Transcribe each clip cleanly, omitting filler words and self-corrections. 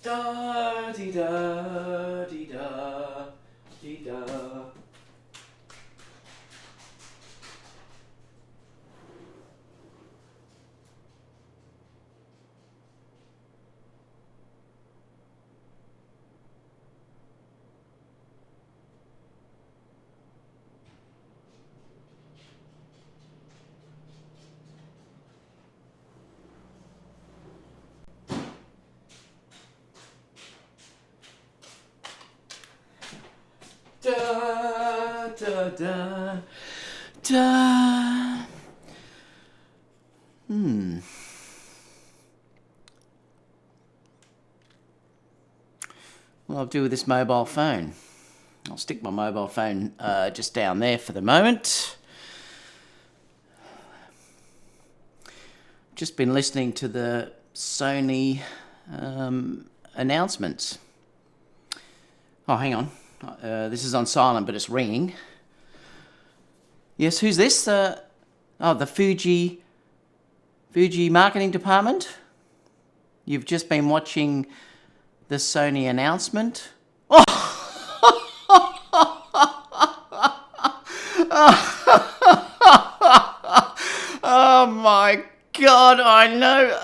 Da dee da dee da dee da. Da da da da. Well, I'll do with this mobile phone. I'll stick my mobile phone just down there for the moment. Just been listening to the Sony announcements. Oh, hang on. This is on silent, but it's ringing. Yes, who's this? The Fuji marketing department. You've just been watching the Sony announcement. Oh, oh my God! I know.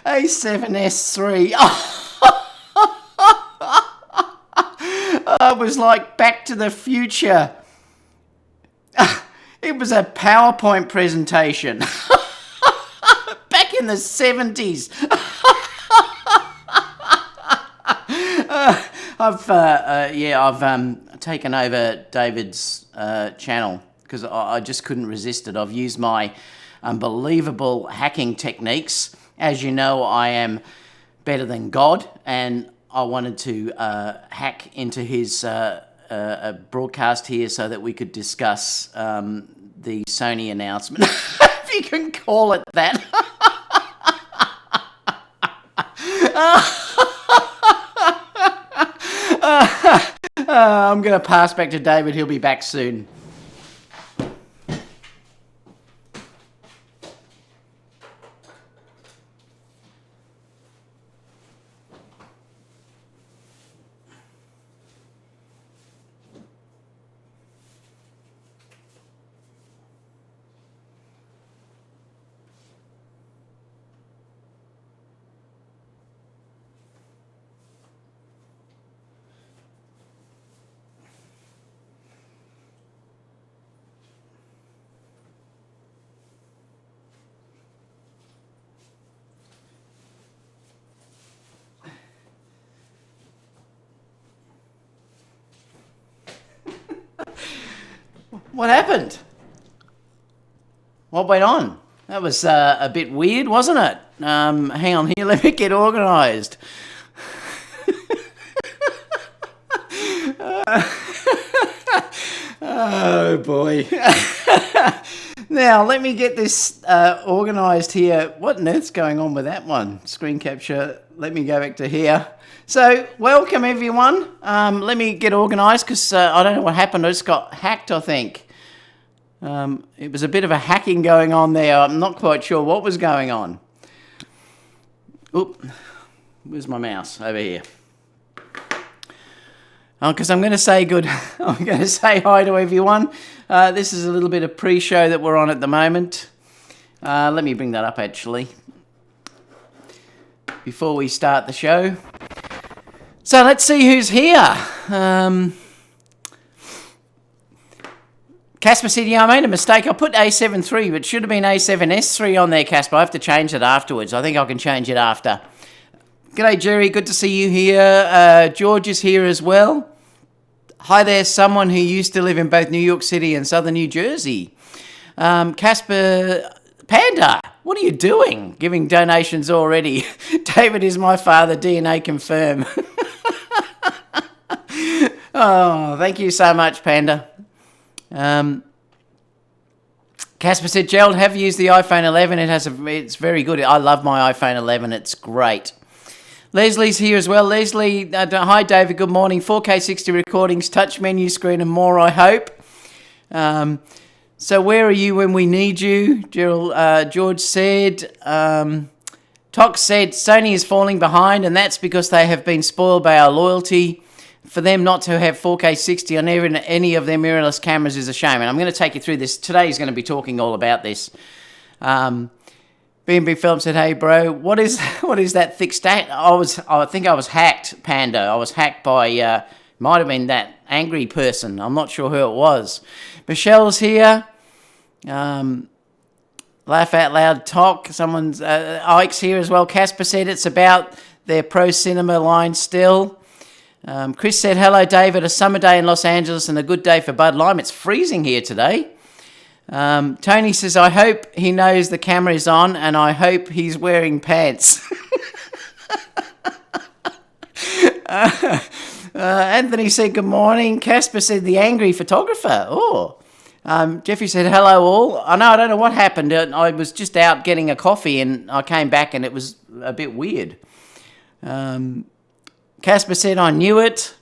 A7S3. It was like Back to the Future. It was a PowerPoint presentation. Back in the 70s. I've taken over David's channel because I just couldn't resist it. I've used my unbelievable hacking techniques. As you know, I am better than God, and I wanted to hack into his broadcast here so that we could discuss the Sony announcement, if you can call it that. I'm going to pass back to David. He'll be back soon. What happened? What went on? That was a bit weird, wasn't it? Hang on here, let me get organised. Oh boy. Now, let me get this organised here. What on earth's going on with that one? Screen capture. Let me go back to here. So, welcome everyone. Let me get organised because I don't know what happened. I just got hacked, I think. It was a bit of a hacking going on there. I'm not quite sure what was going on. Oop. Where's my mouse? Over here. Oh, because I'm going to say I'm going to say hi to everyone. This is a little bit of pre-show that we're on at the moment. Let me bring that up actually before we start the show. So let's see who's here. Casper said, yeah, I made a mistake. I put A7 III, but it should have been A7S III on there, Casper. I have to change it afterwards. I think I can change it after. G'day, Jerry. Good to see you here. George is here as well. Hi there, someone who used to live in both New York City and southern New Jersey. Casper, Panda, what are you doing? Giving donations already. David is my father, DNA confirm. Oh, thank you so much, Panda. Casper said, Gerald, have you used the iPhone 11? It's very good. I love my iPhone 11. It's great. Leslie's here as well. Leslie, hi David, good morning. 4K 60 recordings, touch menu screen and more, I hope. So where are you when we need you? George said, Tox said Sony is falling behind, and that's because they have been spoiled by our loyalty. For them not to have 4K 60 on any of their mirrorless cameras is a shame. And I'm going to take you through this. Today's going to be talking all about this. B&B Film said, hey, bro, what is that thick stat? I think I was hacked, Panda. I was hacked by, might have been that angry person. I'm not sure who it was. Michelle's here. Laugh out loud talk. Someone's Ike's here as well. Casper said it's about their Pro Cinema line still. Chris said, hello, David. A summer day in Los Angeles and a good day for Bud Lime. It's freezing here today. Tony says, I hope he knows the camera is on and I hope he's wearing pants. Anthony said, good morning. Casper said, the angry photographer. Oh. Jeffrey said, hello all. I don't know what happened. I was just out getting a coffee and I came back and it was a bit weird. Casper said, I knew it.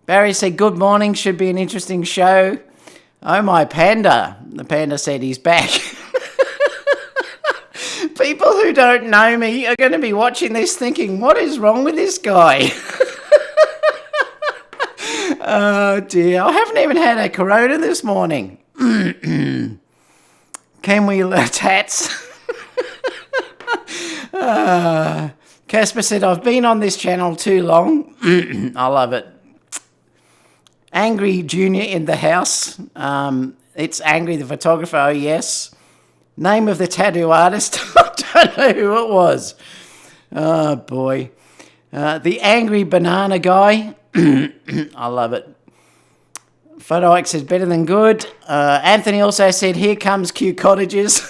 Barry said, good morning. Should be an interesting show. Oh, my Panda. The Panda said he's back. People who don't know me are going to be watching this thinking, what is wrong with this guy? Oh, dear. I haven't even had a Corona this morning. Can we tats? Casper said, I've been on this channel too long. I love it. Angry Junior in the house. It's Angry the photographer, oh yes. Name of the tattoo artist. I don't know who it was. Oh, boy. The Angry Banana Guy. I love it. Photo Ike says, better than good. Anthony also said, here comes Q Cottages.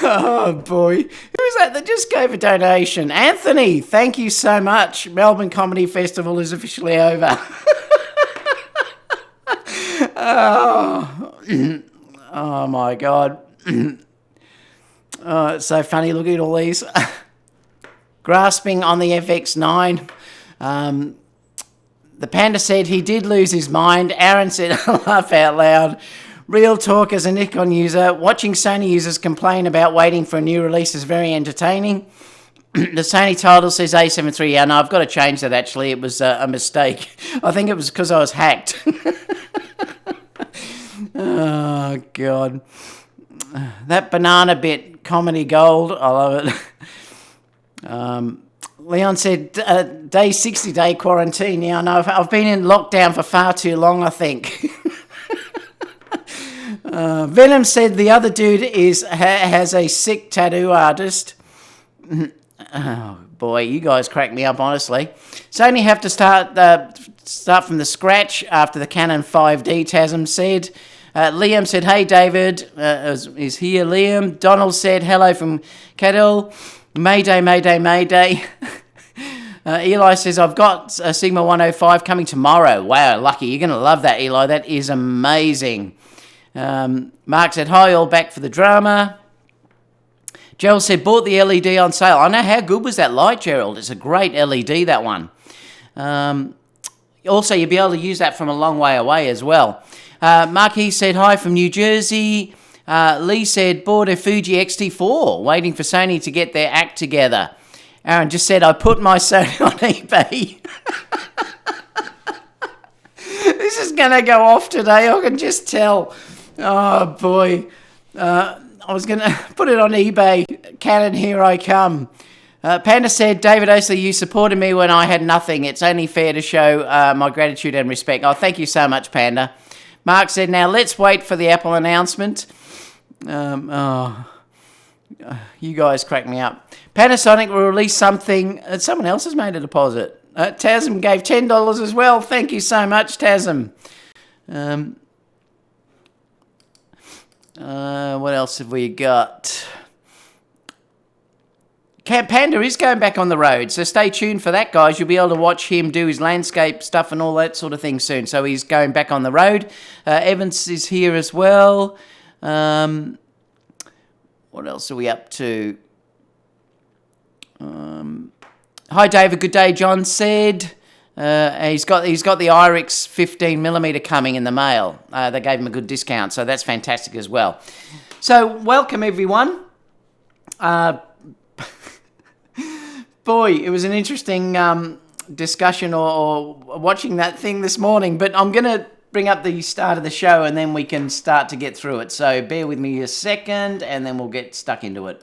Oh, boy. Who's that just gave a donation? Anthony, thank you so much. Melbourne Comedy Festival is officially over. Oh, my God. Oh, it's so funny. Look at all these. Grasping on the FX9. The Panda said he did lose his mind. Aaron said, laugh out loud. Real talk as a Nikon user. Watching Sony users complain about waiting for a new release is very entertaining. The Sony title says a7siii. Yeah, no, I've got to change that actually. It was a mistake. I think it was because I was hacked. Oh, God. That banana bit, comedy gold. I love it. Leon said, day 60 day quarantine. Yeah, I know. I've been in lockdown for far too long, I think. Venom said the other dude has a sick tattoo artist. Oh, boy, you guys crack me up, honestly. Sony have to start from the scratch after the Canon 5D, Tasm said. Liam said, hey, David. Is here, Liam. Donald said, hello from Cadell. Mayday, Mayday, Mayday. Eli says, I've got a Sigma 105 coming tomorrow. Wow, lucky. You're going to love that, Eli. That is amazing. Mark said, hi, all back for the drama. Gerald said, bought the LED on sale. I know, how good was that light, Gerald? It's a great LED, that one. Also, you'll be able to use that from a long way away as well. Marquis said, hi from New Jersey. Lee said, bought a Fuji X-T4, waiting for Sony to get their act together. Aaron just said, I put my Sony on eBay. This is going to go off today, I can just tell. Oh, boy. I was going to put it on eBay. Canon, here I come. Panda said, David Oastler, you supported me when I had nothing. It's only fair to show my gratitude and respect. Oh, thank you so much, Panda. Mark said, now let's wait for the Apple announcement. You guys crack me up. Panasonic will release something. Someone else has made a deposit. Tasm gave $10 as well. Thank you so much, Tasm. What else have we got? Camp Panda is going back on the road, so stay tuned for that, guys. You'll be able to watch him do his landscape stuff and all that sort of thing soon. So he's going back on the road. Evans is here as well. What else are we up to? Hi, David. Good day, John said. He's got the IRIX 15mm coming in the mail. They gave him a good discount, so that's fantastic as well. So, welcome everyone. Boy, it was an interesting discussion or watching that thing this morning, but I'm going to bring up the start of the show and then we can start to get through it. So, bear with me a second and then we'll get stuck into it.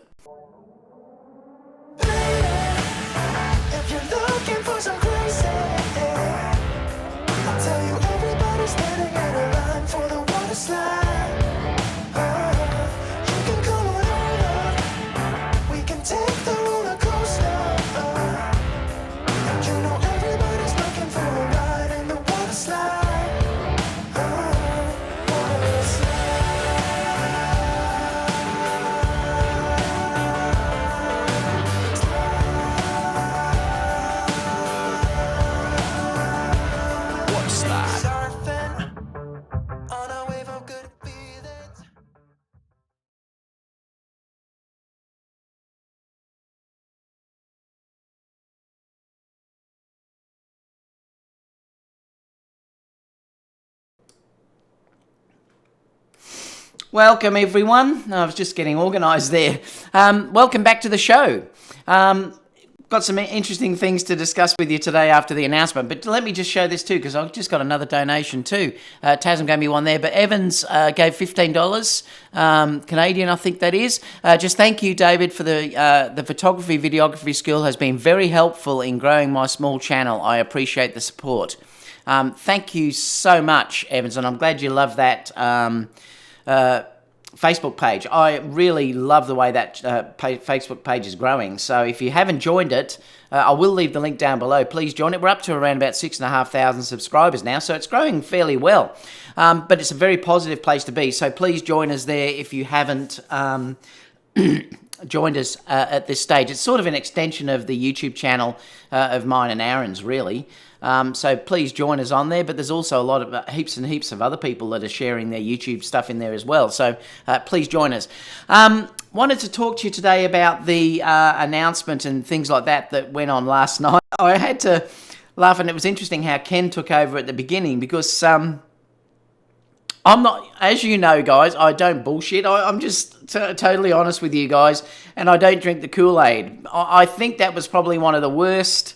Welcome everyone. I was just getting organised there. Welcome back to the show. Got some interesting things to discuss with you today after the announcement, but let me just show this too because I've just got another donation too. Tasm gave me one there, but Evans gave $15 Canadian, I think that is. Just thank you, David, for the photography videography school has been very helpful in growing my small channel. I appreciate the support. Thank you so much, Evans, and I'm glad you love that Facebook page. I really love the way that Facebook page is growing. So if you haven't joined it, I will leave the link down below. Please join it. We're up to around about 6,500 subscribers now, so it's growing fairly well. But it's a very positive place to be. So please join us there if you haven't joined us at this stage. It's sort of an extension of the YouTube channel of mine and Aaron's, really. So please join us on there, but there's also a lot of heaps and heaps of other people that are sharing their YouTube stuff in there as well. So please join us. Wanted to talk to you today about the announcement and things like that went on last night. I had to laugh, and it was interesting how Ken took over at the beginning because I'm not, as you know, guys, I don't bullshit. I'm just totally honest with you guys, and I don't drink the Kool-Aid. I think that was probably one of the worst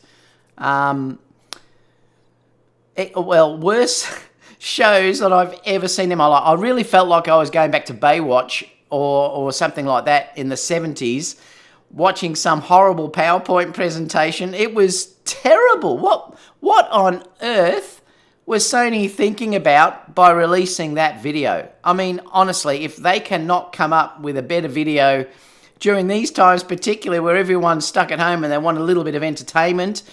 worst shows that I've ever seen in my life. I really felt like I was going back to Baywatch or something like that in the 70s, watching some horrible PowerPoint presentation. It was terrible. What on earth was Sony thinking about by releasing that video? I mean, honestly, if they cannot come up with a better video during these times, particularly where everyone's stuck at home and they want a little bit of entertainment,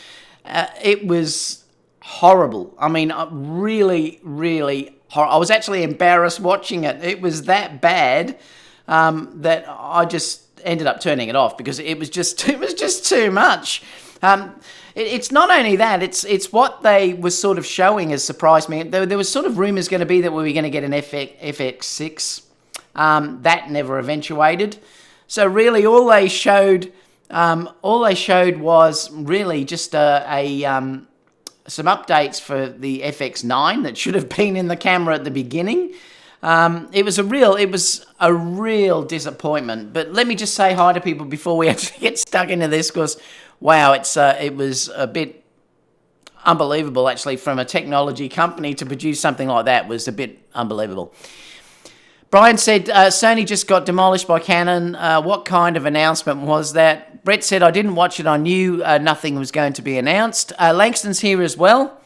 it was horrible. I mean, really, really horrible. I was actually embarrassed watching it. It was that bad that I just ended up turning it off because it was just too much. It's not only that, it's what they were sort of showing has surprised me. There was sort of rumours going to be that we were going to get an FX6. That never eventuated. So really all they showed was really just some updates for the FX9 that should have been in the camera at the beginning. It was a real disappointment. But let me just say hi to people before we actually get stuck into this, because wow, it was a bit unbelievable actually. From a technology company to produce something like that was a bit unbelievable. Brian said, Sony just got demolished by Canon. What kind of announcement was that? Brett said, I didn't watch it. I knew nothing was going to be announced. Langston's here as well.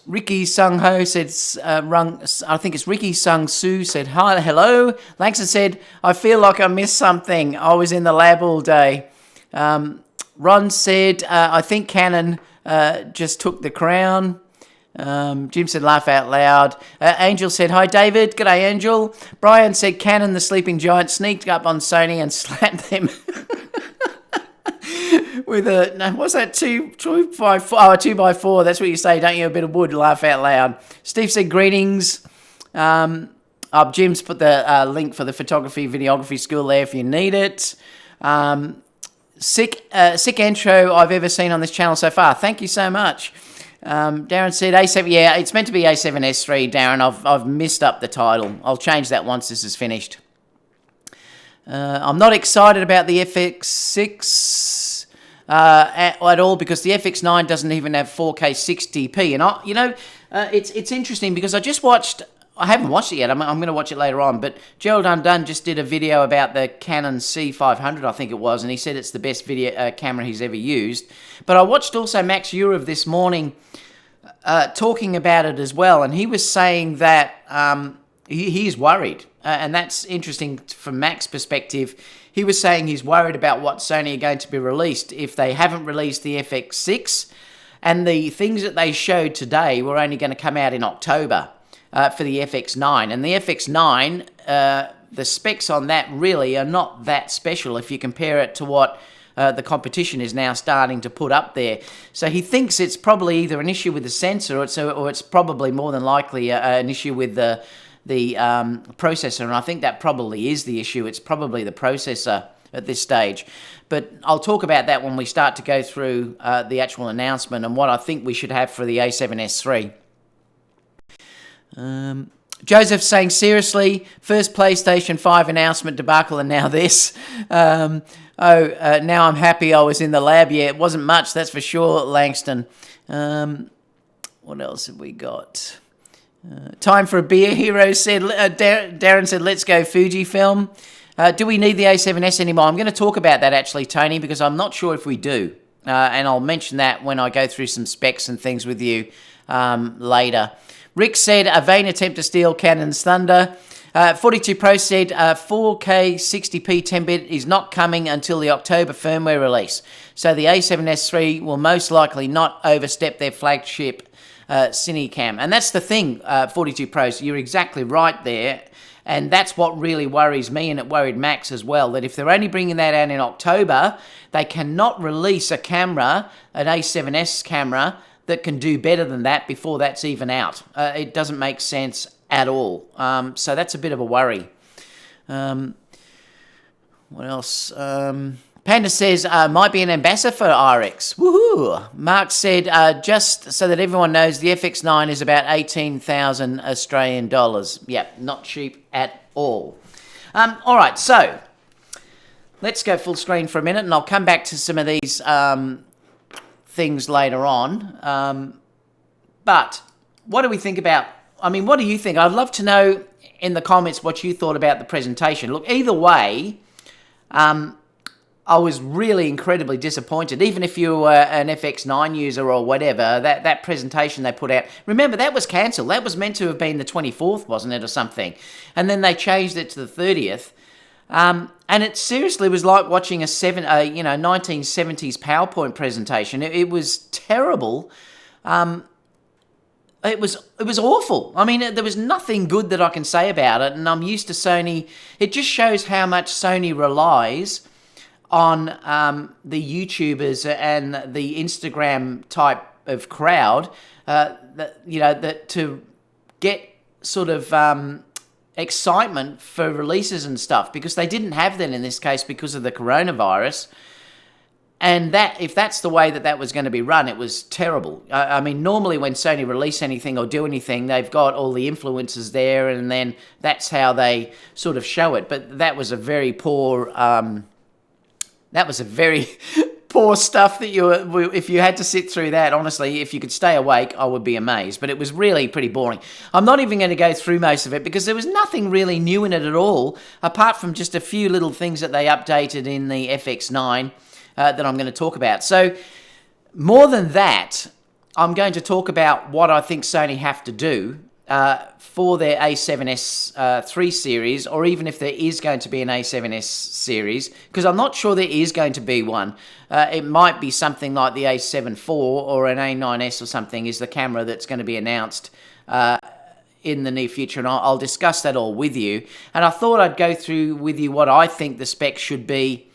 Ricky Sung Ho said, I think it's Ricky Sung Soo said, hi, hello. Langston said, I feel like I missed something. I was in the lab all day. Ron said, I think Canon just took the crown. Jim said, laugh out loud. Angel said, hi, David. G'day, Angel. Brian said, Canon, the sleeping giant, sneaked up on Sony and slapped them with a, no, what's that, 2x4? Oh, a 2x4. That's what you say, don't you? A bit of wood, laugh out loud. Steve said, greetings. Jim's put the link for the photography, videography school there if you need it. Sick intro I've ever seen on this channel so far. Thank you so much. Darren said A7. Yeah, it's meant to be A7S3. Darren, I've messed up the title. I'll change that once this is finished. I'm not excited about the FX6 at all because the FX9 doesn't even have 4K 60p. And it's interesting because I just watched. I haven't watched it yet. I'm going to watch it later on. But Gerald Undone just did a video about the Canon C500, I think it was, and he said it's the best video camera he's ever used. But I watched also Max Urov this morning talking about it as well, and he was saying that he's worried, and that's interesting from Mac's perspective. He was saying he's worried about what Sony are going to be released if they haven't released the FX6, and the things that they showed today were only going to come out in October. For the FX9, and the FX9, the specs on that really are not that special if you compare it to what the competition is now starting to put up there. So he thinks it's probably either an issue with the sensor, or it's probably more than likely an issue with the processor, and I think that probably is the issue. It's probably the processor at this stage. But I'll talk about that when we start to go through the actual announcement and what I think we should have for the A7S3. Joseph saying, seriously, first PlayStation 5 announcement debacle and now this. Now I'm happy I was in the lab. Yeah, it wasn't much, that's for sure, Langston. What else have we got? Time for a beer, Hero said. Darren said, let's go Fujifilm. Do we need the A7S anymore? I'm going to talk about that actually, Tony, because I'm not sure if we do. And I'll mention that when I go through some specs and things with you later. Rick said, a vain attempt to steal Canon's thunder. 42 Pro said, 4K 60p 10-bit is not coming until the October firmware release. So the A7S III will most likely not overstep their flagship Cinecam. And that's the thing, 42 Pros, you're exactly right there. And that's what really worries me, and it worried Max as well, that if they're only bringing that out in October, they cannot release a camera, an A7S camera, that can do better than that before that's even out. It doesn't make sense at all. So that's a bit of a worry. What else? Panda says, might be an ambassador for RX. Woohoo! Mark said, just so that everyone knows, the FX9 is about 18,000 Australian dollars. Yeah, not cheap at all. All right, so let's go full screen for a minute, and I'll come back to some of these things later on. But what do we think about, what do you think? I'd love to know in the comments what you thought about the presentation. Look, either way, I was really incredibly disappointed. Even if you were an FX9 user or whatever, that presentation they put out, remember that was cancelled. That was meant to have been the 24th, wasn't it, or something? And then they changed it to the 30th. And it seriously was like watching a 1970s PowerPoint presentation. It was terrible. It was awful. There was nothing good that I can say about it, and I'm used to Sony. It just shows how much Sony relies on the YouTubers and the Instagram type of crowd that to get sort of excitement for releases and stuff, because they didn't have that in this case because of the coronavirus. And that, if that's the way that was going to be run, it was terrible. Normally when Sony release anything or do anything, they've got all the influencers there, and then that's how they sort of show it. But that was a very poor, poor stuff that if you had to sit through that, honestly, if you could stay awake, I would be amazed. But it was really pretty boring. I'm not even going to go through most of it because there was nothing really new in it at all, apart from just a few little things that they updated in the FX9 that I'm going to talk about. So more than that, I'm going to talk about what I think Sony have to do for their A7S III series, or even if there is going to be an A7S series, because I'm not sure there is going to be one. It might be something like the A7 IV or an A9S or something is the camera that's going to be announced in the near future, and I'll discuss that all with you. And I thought I'd go through with you what I think the specs should be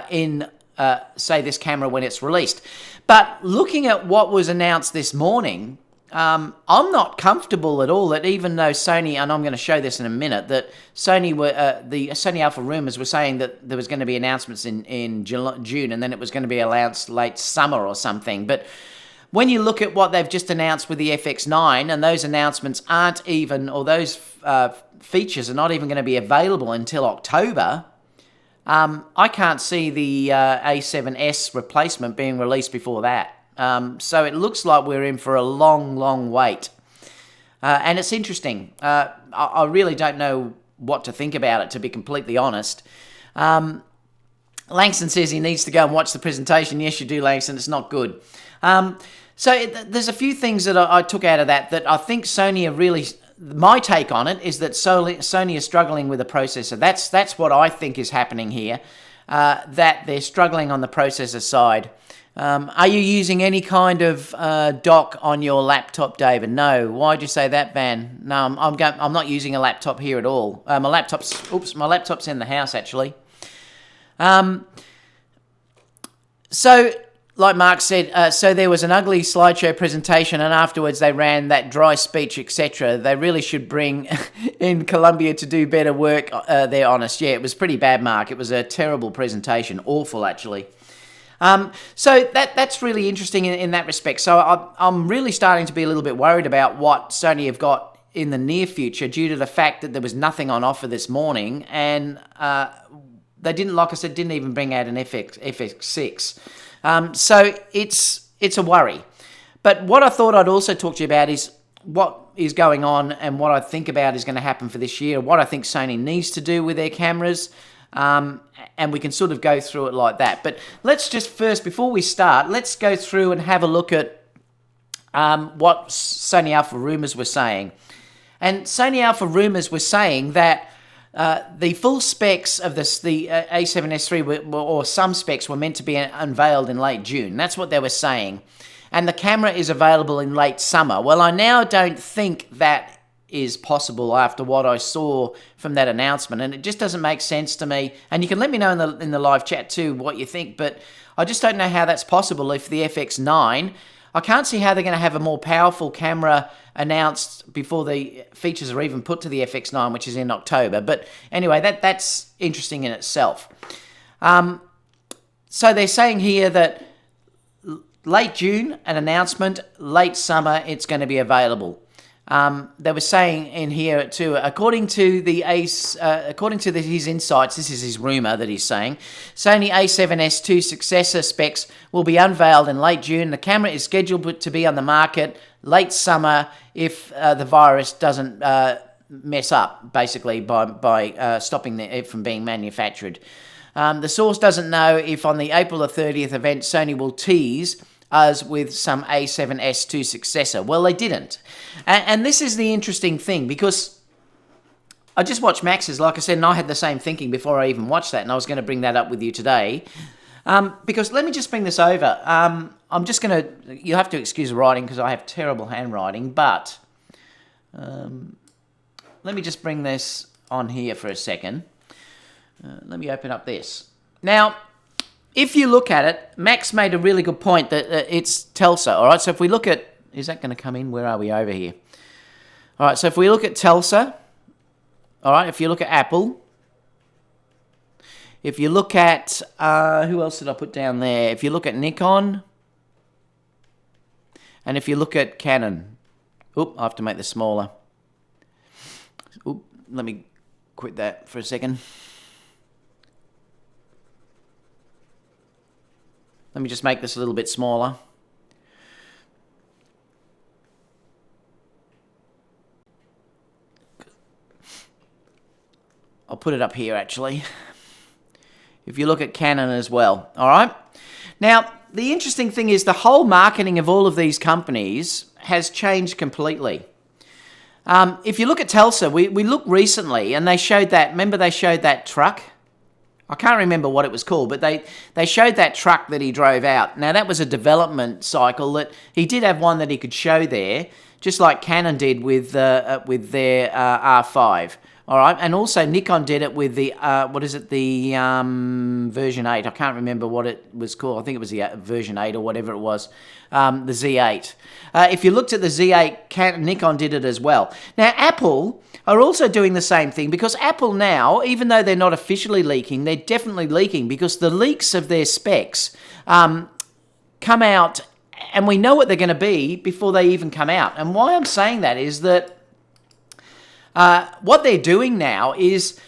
in, say, this camera when it's released. But looking at what was announced this morning, I'm not comfortable at all that even though Sony, and I'm going to show this in a minute, that Sony the Sony Alpha rumors were saying that there was going to be announcements in June, and then it was going to be announced late summer or something. But when you look at what they've just announced with the FX9, and those announcements aren't even, or those features are not even going to be available until October, I can't see the A7S replacement being released before that. So it looks like we're in for a long, long wait. And it's interesting. I really don't know what to think about it, to be completely honest. Langston says he needs to go and watch the presentation. Yes, you do, Langston. It's not good. There's a few things that I took out of that I think Sony are really... My take on it is that Sony is struggling with the processor. That's what I think is happening here, that they're struggling on the processor side. Are you using any kind of dock on your laptop, David? No. Why'd you say that, Van? No, I'm not using a laptop here at all. My laptop's in the house, actually. So, like Mark said, so there was an ugly slideshow presentation, and afterwards they ran that dry speech, etc. They really should bring in Columbia to do better work. They're honest. Yeah, it was pretty bad, Mark. It was a terrible presentation. Awful, actually. So that's really interesting in that respect. So I'm really starting to be a little bit worried about what Sony have got in the near future, due to the fact that there was nothing on offer this morning, and they didn't, like I said, didn't even bring out an FX6. So it's a worry. But what I thought I'd also talk to you about is what is going on and what I think about is going to happen for this year, what I think Sony needs to do with their cameras, and we can sort of go through it like that. But let's just first, before we start, let's go through and have a look at what Sony Alpha Rumors were saying. And Sony Alpha Rumors were saying that the full specs of the A7S III, or some specs, were meant to be unveiled in late June. That's what they were saying. And the camera is available in late summer. Well, I now don't think that is possible after what I saw from that announcement, and it just doesn't make sense to me. And you can let me know in the live chat too what you think, but I just don't know how that's possible if the FX9... I can't see how they're going to have a more powerful camera announced before the features are even put to the FX9, which is in October. But anyway, that's interesting in itself. So they're saying here that late June, an announcement, late summer, it's going to be available. They were saying in here too, according to his insights, this is his rumor that he's saying, Sony a7S II successor specs will be unveiled in late June. The camera is scheduled to be on the market late summer if the virus doesn't mess up, basically, by stopping it from being manufactured. The source doesn't know if on the April the 30th event Sony will tease us with some A7S II successor. Well, they didn't. And this is the interesting thing, because I just watched Max's, like I said, and I had the same thinking before I even watched that, and I was going to bring that up with you today. Because let me just bring this over. I'm just going to... You'll have to excuse the writing because I have terrible handwriting, but... let me just bring this on here for a second. Let me open up this. Now... If you look at it, Max made a really good point that it's Telsa, all right? So if we look at... Is that going to come in? Where are we over here? All right, so if we look at Telsa, all right, if you look at Apple, if you look at... who else did I put down there? If you look at Nikon, and if you look at Canon... Oop, I have to make this smaller. Oop, let me quit that for a second. Let me just make this a little bit smaller. I'll put it up here, actually. If you look at Canon as well, all right? Now, the interesting thing is the whole marketing of all of these companies has changed completely. If you look at Telsa, we looked recently, and they showed that... Remember they showed that truck? I can't remember what it was called, but they showed that truck that he drove out. Now, that was a development cycle that he did have one that he could show there, just like Canon did with their R5. All right, and also Nikon did it with the, the version 8. I can't remember what it was called. I think it was the version 8 or whatever it was, the Z8. If you looked at the Z8, Nikon did it as well. Now, Apple are also doing the same thing, because Apple now, even though they're not officially leaking, they're definitely leaking, because the leaks of their specs come out and we know what they're going to be before they even come out. And why I'm saying that is that what they're doing now is,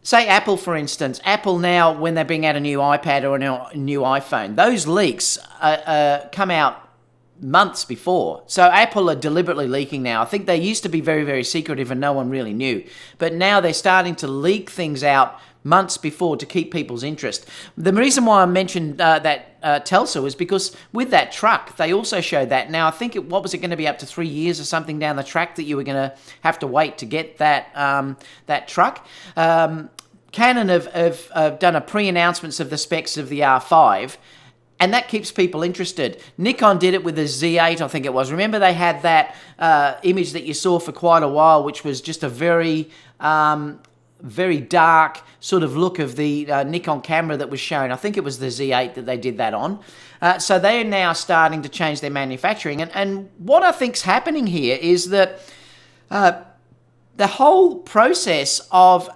say Apple, for instance. Apple now, when they bring out a new iPad or a new iPhone, those leaks come out months before. So Apple are deliberately leaking now. I think they used to be very, very secretive and no one really knew. But now they're starting to leak things out months before to keep people's interest. The reason why I mentioned that Telsa was because with that truck, they also showed that. Now, I think what was it going to be, up to 3 years or something down the track that you were going to have to wait to get that that truck. Canon have done a pre-announcements of the specs of the R5, and that keeps people interested. Nikon did it with the Z8, I think it was. Remember, they had that image that you saw for quite a while, which was just a very dark sort of look of the Nikon camera that was shown. I think it was the Z8 that they did that on. So they are now starting to change their manufacturing. And what I think's happening here is that the whole process of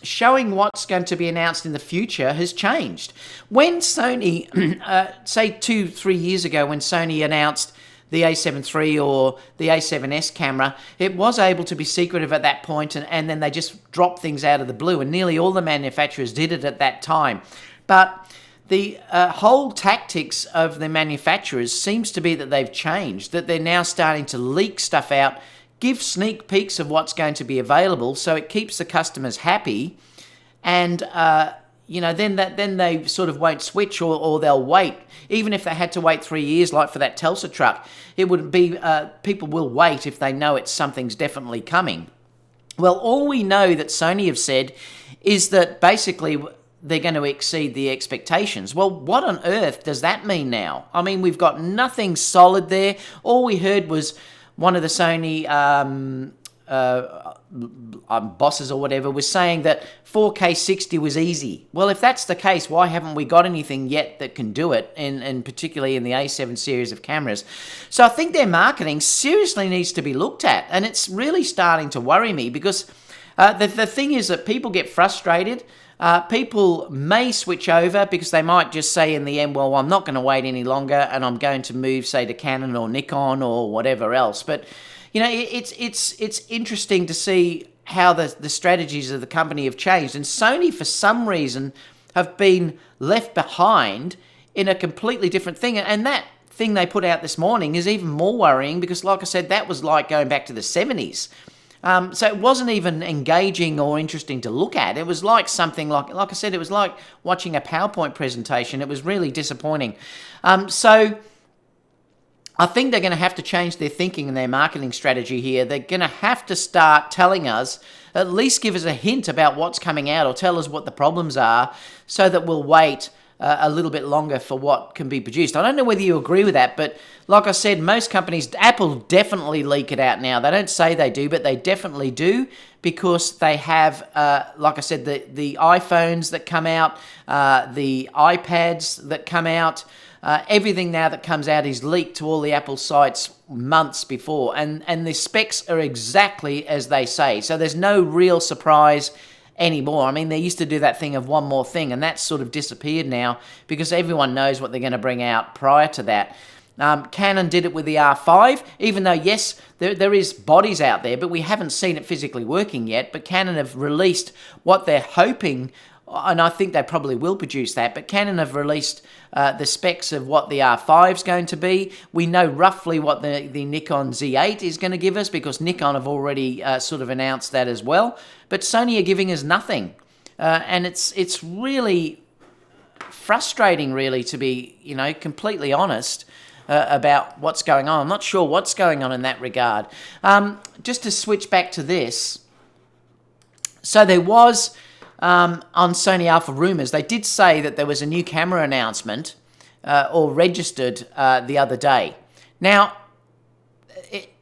showing what's going to be announced in the future has changed. When Sony, say 2-3 years ago, when Sony announced the a7 III or the a7S camera, it was able to be secretive at that point, and then they just dropped things out of the blue, and nearly all the manufacturers did it at that time. But the whole tactics of the manufacturers seems to be that they've changed, that they're now starting to leak stuff out, give sneak peeks of what's going to be available, so it keeps the customers happy, and then they sort of won't switch, or they'll wait. Even if they had to wait 3 years, like for that Telsa truck, it would be people will wait if they know something's definitely coming. Well, all we know that Sony have said is that basically they're going to exceed the expectations. Well, what on earth does that mean now? I mean, we've got nothing solid there. All we heard was one of the Sony bosses or whatever was saying that 4K 60 was easy. Well, if that's the case, why haven't we got anything yet that can do it, and particularly in the A7 series of cameras? So I think their marketing seriously needs to be looked at, and it's really starting to worry me, because the thing is that people get frustrated. People may switch over because they might just say in the end, well, I'm not going to wait any longer and I'm going to move, say, to Canon or Nikon or whatever else. But, it's interesting to see how the strategies of the company have changed. And Sony, for some reason, have been left behind in a completely different thing. And that thing they put out this morning is even more worrying because, like I said, that was like going back to the 70s. So it wasn't even engaging or interesting to look at. It was like something like I said, it was like watching a PowerPoint presentation. It was really disappointing. So I think they're going to have to change their thinking and their marketing strategy here. They're going to have to start telling us, at least give us a hint about what's coming out, or tell us what the problems are, so that we'll wait a little bit longer for what can be produced. I don't know whether you agree with that, but like I said, most companies, Apple definitely leak it out now. They don't say they do, but they definitely do, because they have, like I said, the iPhones that come out, the iPads that come out, everything now that comes out is leaked to all the Apple sites months before, and the specs are exactly as they say. So there's no real surprise anymore. I mean, they used to do that thing of one more thing, and that's sort of disappeared now because everyone knows what they're going to bring out prior to that. Canon did it with the R5, even though, yes, there is bodies out there, but we haven't seen it physically working yet. But Canon have released what they're hoping, and I think they probably will produce that, but Canon have released the specs of what the R5 is going to be. We know roughly what the Nikon Z8 is going to give us, because Nikon have already sort of announced that as well. But Sony are giving us nothing. And it's really frustrating, really, to be, completely honest about what's going on. I'm not sure what's going on in that regard. Just to switch back to this. So there was... on Sony Alpha Rumors, they did say that there was a new camera announcement or registered the other day. Now,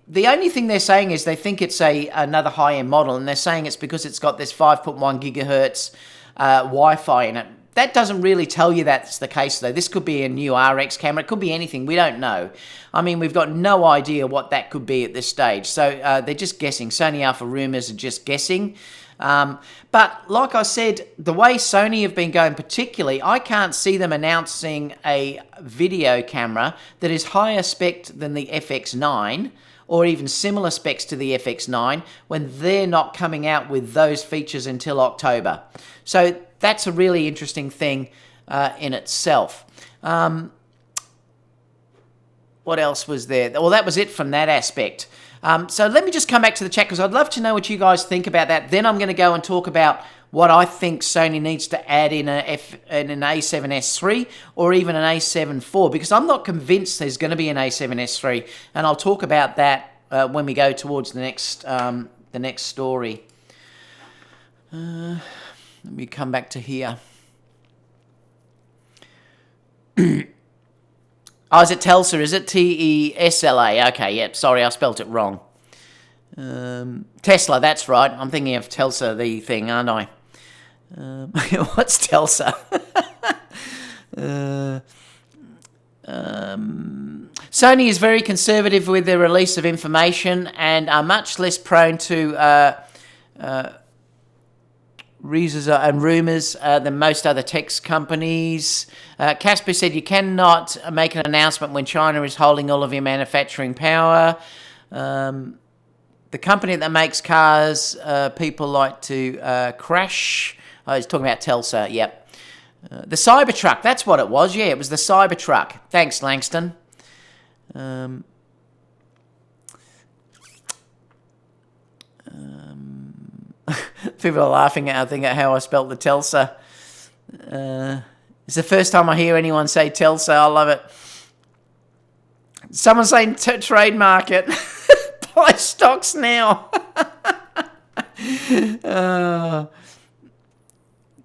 the only thing they're saying is they think it's another high-end model, and they're saying it's because it's got this 5.1 gigahertz Wi-Fi in it. That doesn't really tell you that's the case, though. This could be a new RX camera. It could be anything. We don't know. I mean, we've got no idea what that could be at this stage. So they're just guessing. Sony Alpha Rumors are just guessing. But like I said, the way Sony have been going particularly, I can't see them announcing a video camera that is higher spec than the FX9 or even similar specs to the FX9 when they're not coming out with those features until October. So that's a really interesting thing in itself. What else was there? Well, that was it from that aspect. So let me just come back to the chat because I'd love to know what you guys think about that. Then I'm going to go and talk about what I think Sony needs to add in an a7S III or even an a7 IV, because I'm not convinced there's going to be an a7S III, and I'll talk about that when we go towards the next story. Let me come back to here. Oh, is it Telsa? Is it Tesla? Okay, yep. Sorry, I spelt it wrong. Tesla, that's right. I'm thinking of Telsa, the thing, aren't I? What's Telsa? Sony is very conservative with their release of information and are much less prone to reasons and rumours than most other tech companies. Casper said you cannot make an announcement when China is holding all of your manufacturing power. The company that makes cars, people like to crash. Oh, he's talking about Telsa, yep. The Cybertruck, that's what it was. Yeah, it was the Cybertruck. Thanks, Langston. People are laughing at, I think, at how I spelt the Telsa. It's the first time I hear anyone say Telsa. I love it. Someone's saying trademark it. Buy stocks now.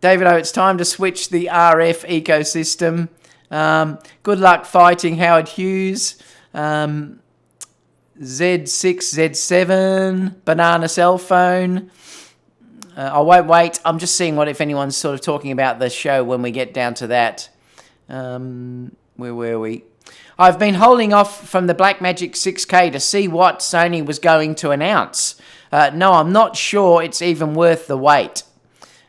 David O, it's time to switch the RF ecosystem. Good luck fighting Howard Hughes. Z6, Z7, banana cell phone. I won't wait. I'm just seeing if anyone's sort of talking about the show when we get down to that. Where were we? I've been holding off from the Blackmagic 6K to see what Sony was going to announce. No, I'm not sure it's even worth the wait.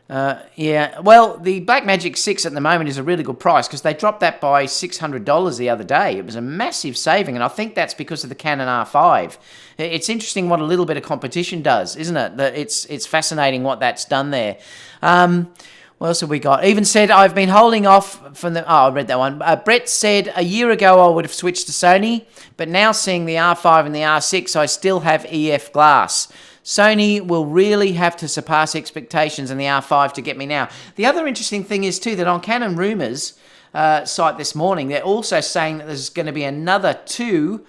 Yeah, well, the Blackmagic 6 at the moment is a really good price because they dropped that by $600 the other day. It was a massive saving, and I think that's because of the Canon R5. It's interesting what a little bit of competition does, isn't it? It's fascinating what that's done there. What else have we got? Even said, I've been holding off from the... Oh, I read that one. Brett said, a year ago I would have switched to Sony, but now seeing the R5 and the R6, I still have EF glass. Sony will really have to surpass expectations in the R5 to get me now. The other interesting thing is, too, that on Canon Rumours site this morning, they're also saying that there's going to be another 2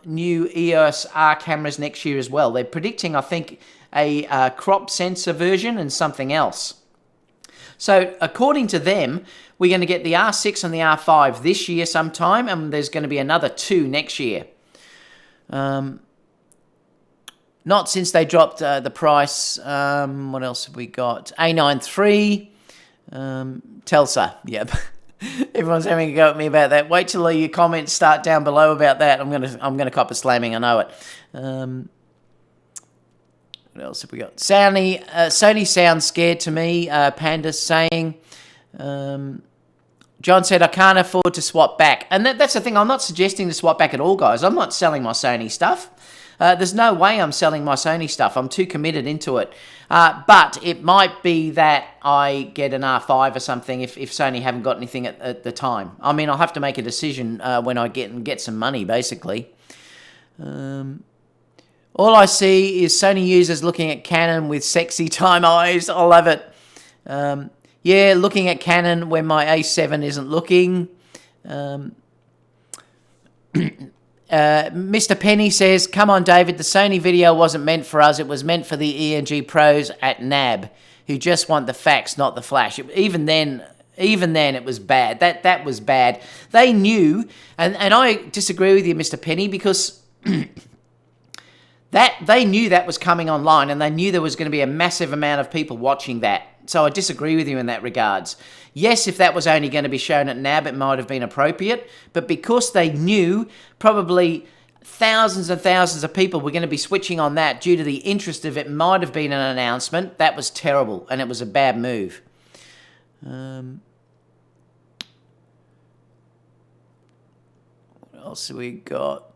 new EOS R cameras next year as well. They're predicting, I think, a crop sensor version and something else. So, according to them, we're going to get the R6 and the R5 this year sometime, and there's going to be another 2 next year. Not since they dropped the price. What else have we got? A9 III, Telsa. Yep. Everyone's having a go at me about that. Wait till your comments start down below about that. I'm gonna cop a slamming. I know it. What else have we got? Sony sounds scared to me. Panda's saying. John said, I can't afford to swap back. And that's the thing. I'm not suggesting to swap back at all, guys. I'm not selling my Sony stuff. There's no way I'm selling my Sony stuff. I'm too committed into it. But it might be that I get an R5 or something if Sony haven't got anything at the time. I mean, I'll have to make a decision when I get some money, basically. All I see is Sony users looking at Canon with sexy time eyes. I love it. Yeah, looking at Canon when my A7 isn't looking. Mr. Penny says, come on, David, the Sony video wasn't meant for us. It was meant for the ENG pros at NAB who just want the facts, not the flash. Even then, it was bad. That was bad. They knew, and I disagree with you, Mr. Penny, because they knew that was coming online, and they knew there was going to be a massive amount of people watching that. So I disagree with you in that regards. Yes, if that was only going to be shown at NAB, it might have been appropriate. But because they knew, probably thousands and thousands of people were going to be switching on that due to the interest of it might have been an announcement. That was terrible, and it was a bad move. What else have we got?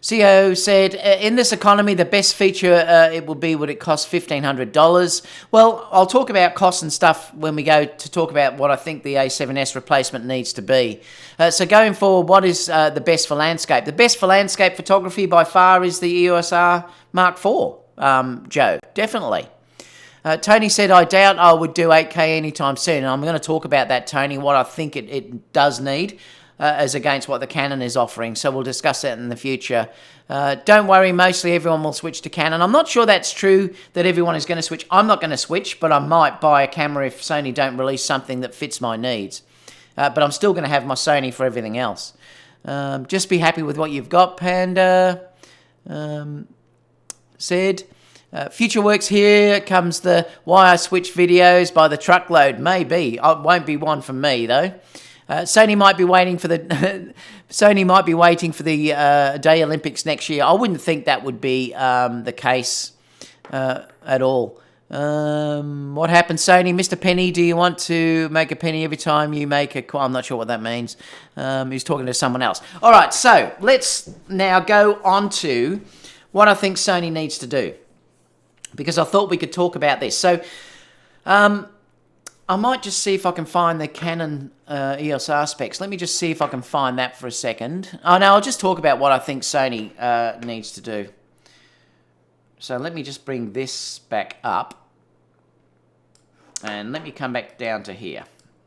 CEO said, in this economy, the best feature it will be would it cost $1,500. Well, I'll talk about costs and stuff when we go to talk about what I think the A7S replacement needs to be. So going forward, what is the best for landscape? The best for landscape photography by far is the EOS R Mark IV, Joe, definitely. Tony said, I doubt I would do 8K anytime soon. And I'm going to talk about that, Tony, what I think it does need. As against what the Canon is offering. So we'll discuss that in the future. Don't worry, mostly everyone will switch to Canon. I'm not sure that's true that everyone is going to switch. I'm not going to switch, but I might buy a camera if Sony don't release something that fits my needs. But I'm still going to have my Sony for everything else. Just be happy with what you've got, Panda said. Future works here comes the why I switch videos by the truckload. Maybe. It won't be one from me, though. Sony might be waiting for the Day Olympics next year. I wouldn't think that would be the case at all. What happened, Sony? Mr. Penny, do you want to make a penny every time you make a call? I'm not sure what that means. He's talking to someone else. All right, so let's now go on to what I think Sony needs to do, because I thought we could talk about this. So I might just see if I can find the Canon EOS R specs. Let me just see if I can find that for a second. Oh, no, I'll just talk about what I think Sony needs to do. So let me just bring this back up. And let me come back down to here.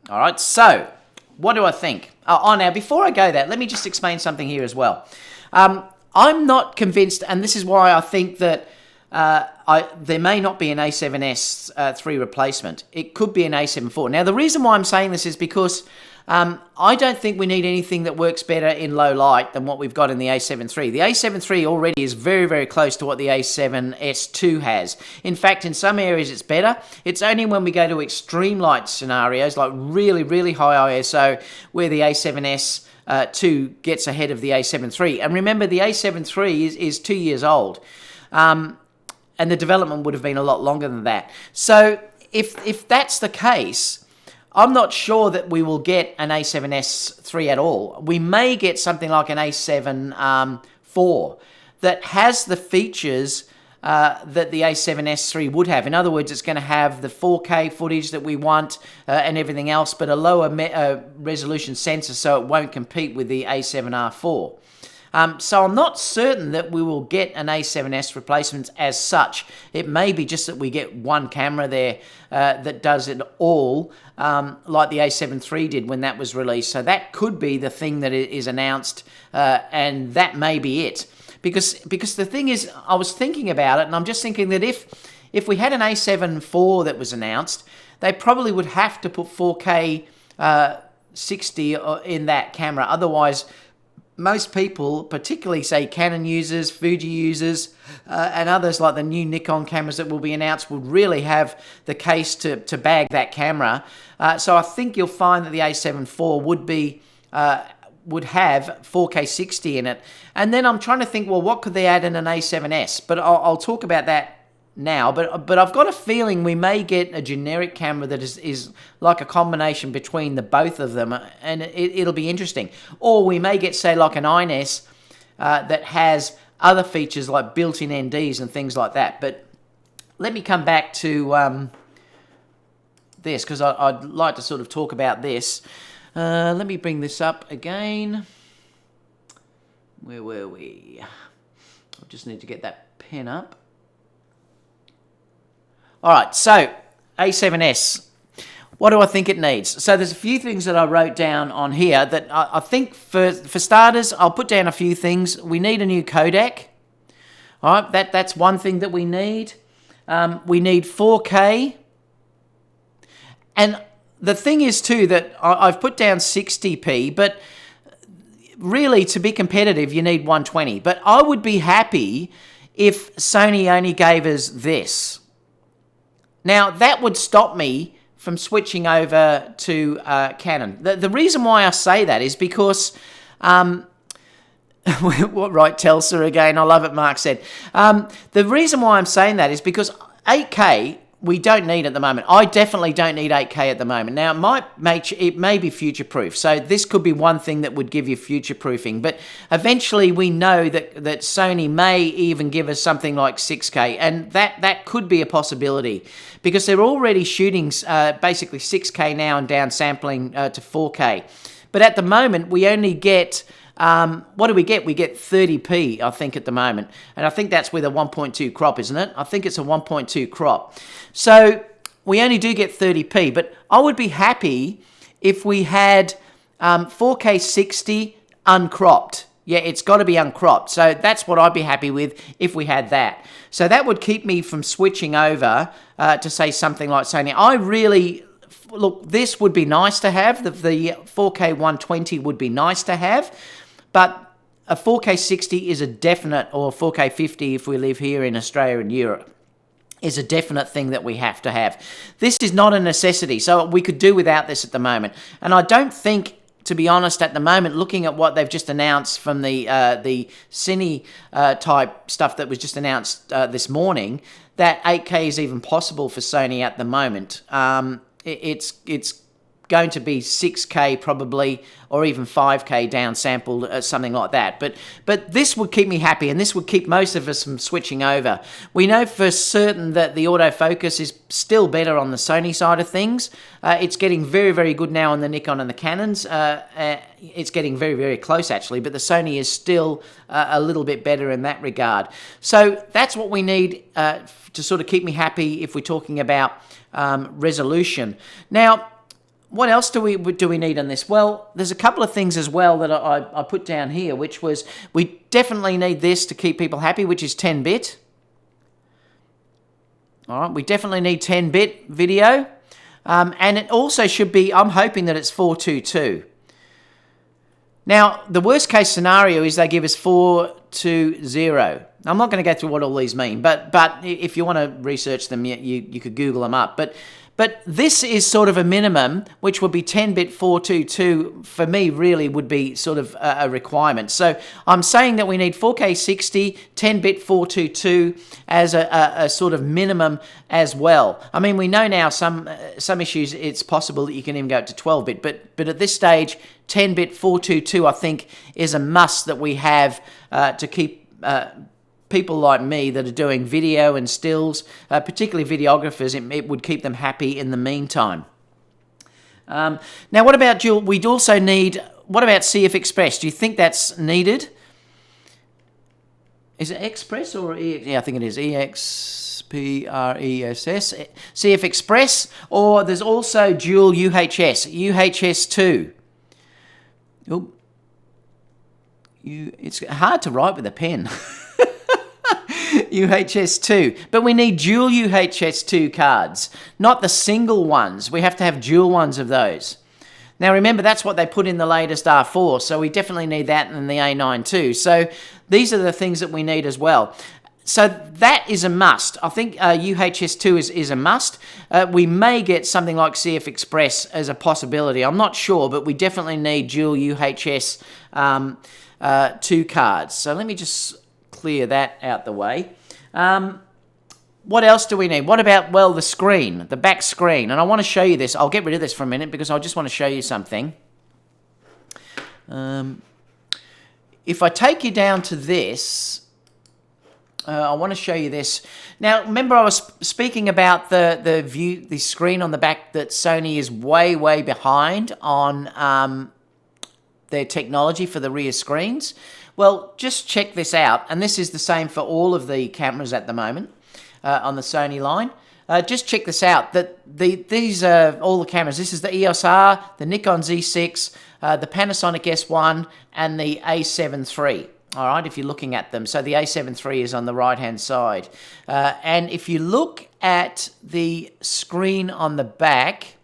All right, so what do I think? Now, before I go that, let me just explain something here as well. I'm not convinced, and this is why I think that there may not be an A7S 3 replacement. It could be an A7 IV. Now, the reason why I'm saying this is because I don't think we need anything that works better in low light than what we've got in the A7 III. The A7 III already is very, very close to what the A7S II has. In fact, in some areas it's better. It's only when we go to extreme light scenarios, like really, really high ISO, where the A7S 2 gets ahead of the A7 III. And remember, the A7 III is 2 years old. And the development would have been a lot longer than that. So if that's the case, I'm not sure that we will get an A7S 3 at all. We may get something like an A7 IV that has the features that the A7S 3 would have. In other words, it's going to have the 4K footage that we want and everything else, but a lower resolution sensor, so it won't compete with the A7R IV. So I'm not certain that we will get an A7S replacement as such. It may be just that we get one camera there that does it all, like the A7 III did when that was released. So that could be the thing that is announced, and that may be it. Because the thing is, I was thinking about it, and I'm just thinking that if we had an A7 IV that was announced, they probably would have to put 4K 60 in that camera. Otherwise, most people, particularly, say, Canon users, Fuji users, and others like the new Nikon cameras that will be announced, would really have the case to bag that camera. So I think you'll find that the A7 IV would have 4K 60 in it. And then I'm trying to think, well, what could they add in an A7S? But I'll talk about that now. But I've got a feeling we may get a generic camera that is like a combination between the both of them, and it'll be interesting. Or we may get, say, like an INS that has other features like built-in NDs and things like that. But let me come back to this, because I'd like to sort of talk about this. Let me bring this up again. Where were we? I just need to get that pen up. All right, so A7S. What do I think it needs? So there's a few things that I wrote down on here that I think for starters, I'll put down a few things. We need a new codec. All right, that's one thing that we need. We need 4K. And the thing is, too, that I've put down 60p, but really, to be competitive, you need 120. But I would be happy if Sony only gave us this. Now, that would stop me from switching over to Canon. The reason why I say that is because What, right, Telsa again. I love it, Mark said. The reason why I'm saying that is because 8K we don't need at the moment. I definitely don't need 8K at the moment. Now, it may be future-proof, so this could be one thing that would give you future-proofing, but eventually we know that Sony may even give us something like 6K, and that could be a possibility, because they're already shooting basically 6K now and downsampling to 4K. But at the moment, we only get... what do we get? We get 30p, I think, at the moment. And I think that's with a 1.2 crop, isn't it? I think it's a 1.2 crop. So we only do get 30p, but I would be happy if we had 4K 60 uncropped. Yeah, it's got to be uncropped. So that's what I'd be happy with if we had that. So that would keep me from switching over to, say, something like Sony. I really... Look, this would be nice to have. The 4K 120 would be nice to have. But a 4K 60 is a definite, or 4K 50 if we live here in Australia and Europe, is a definite thing that we have to have. This is not a necessity, so we could do without this at the moment. And I don't think, to be honest, at the moment, looking at what they've just announced from the Cine type stuff that was just announced this morning, that 8K is even possible for Sony at the moment. It's going to be 6K probably, or even 5K downsampled, something like that. But this would keep me happy, and this would keep most of us from switching over. We know for certain that the autofocus is still better on the Sony side of things. It's getting very, very good now on the Nikon and the Canons. It's getting very, very close, actually, but the Sony is still a little bit better in that regard. So that's what we need to sort of keep me happy if we're talking about resolution. Now, what else do we need on this? Well, there's a couple of things as well that I put down here, which was we definitely need this to keep people happy, which is 10-bit. All right, we definitely need 10-bit video. And it also should be, I'm hoping that it's 422. Now, the worst case scenario is they give us 420. I'm not going to go through what all these mean, but if you want to research them, you could Google them up. But this is sort of a minimum, which would be 10-bit 422, for me really would be sort of a requirement. So I'm saying that we need 4K 60, 10-bit 422 as a sort of minimum as well. I mean, we know now some issues it's possible that you can even go up to 12-bit, but at this stage, 10-bit 422 I think is a must that we have to keep people like me that are doing video and stills, particularly videographers, it would keep them happy in the meantime. Now, what about dual? We'd also need, what about CF Express? Do you think that's needed? Is it Express or EX? Yeah, I think it is EXPRESS. CF Express, or there's also dual UHS, UHS2. Oop. It's hard to write with a pen. UHS2, but we need dual UHS2 cards, not the single ones. We have to have dual ones of those. Now remember, that's what they put in the latest R4, so we definitely need that in the A9 too. So these are the things that we need as well. So that is a must. I think UHS2 is a must. We may get something like CF Express as a possibility. I'm not sure, but we definitely need dual UHS 2 cards. So let me just clear that out the way. What else do we need? What about, well, the screen, the back screen? And I want to show you this. I'll get rid of this for a minute because I just want to show you something. If I take you down to this, I want to show you this. Now, remember I was speaking about the screen on the back, that Sony is way, way behind on their technology for the rear screens. Well, just check this out, and this is the same for all of the cameras at the moment on the Sony line. Just check this out, that these are all the cameras. This is the EOS R, the Nikon Z6, the Panasonic S1, and the a7siii. All right, if you're looking at them. So the a7siii is on the right-hand side. And if you look at the screen on the back,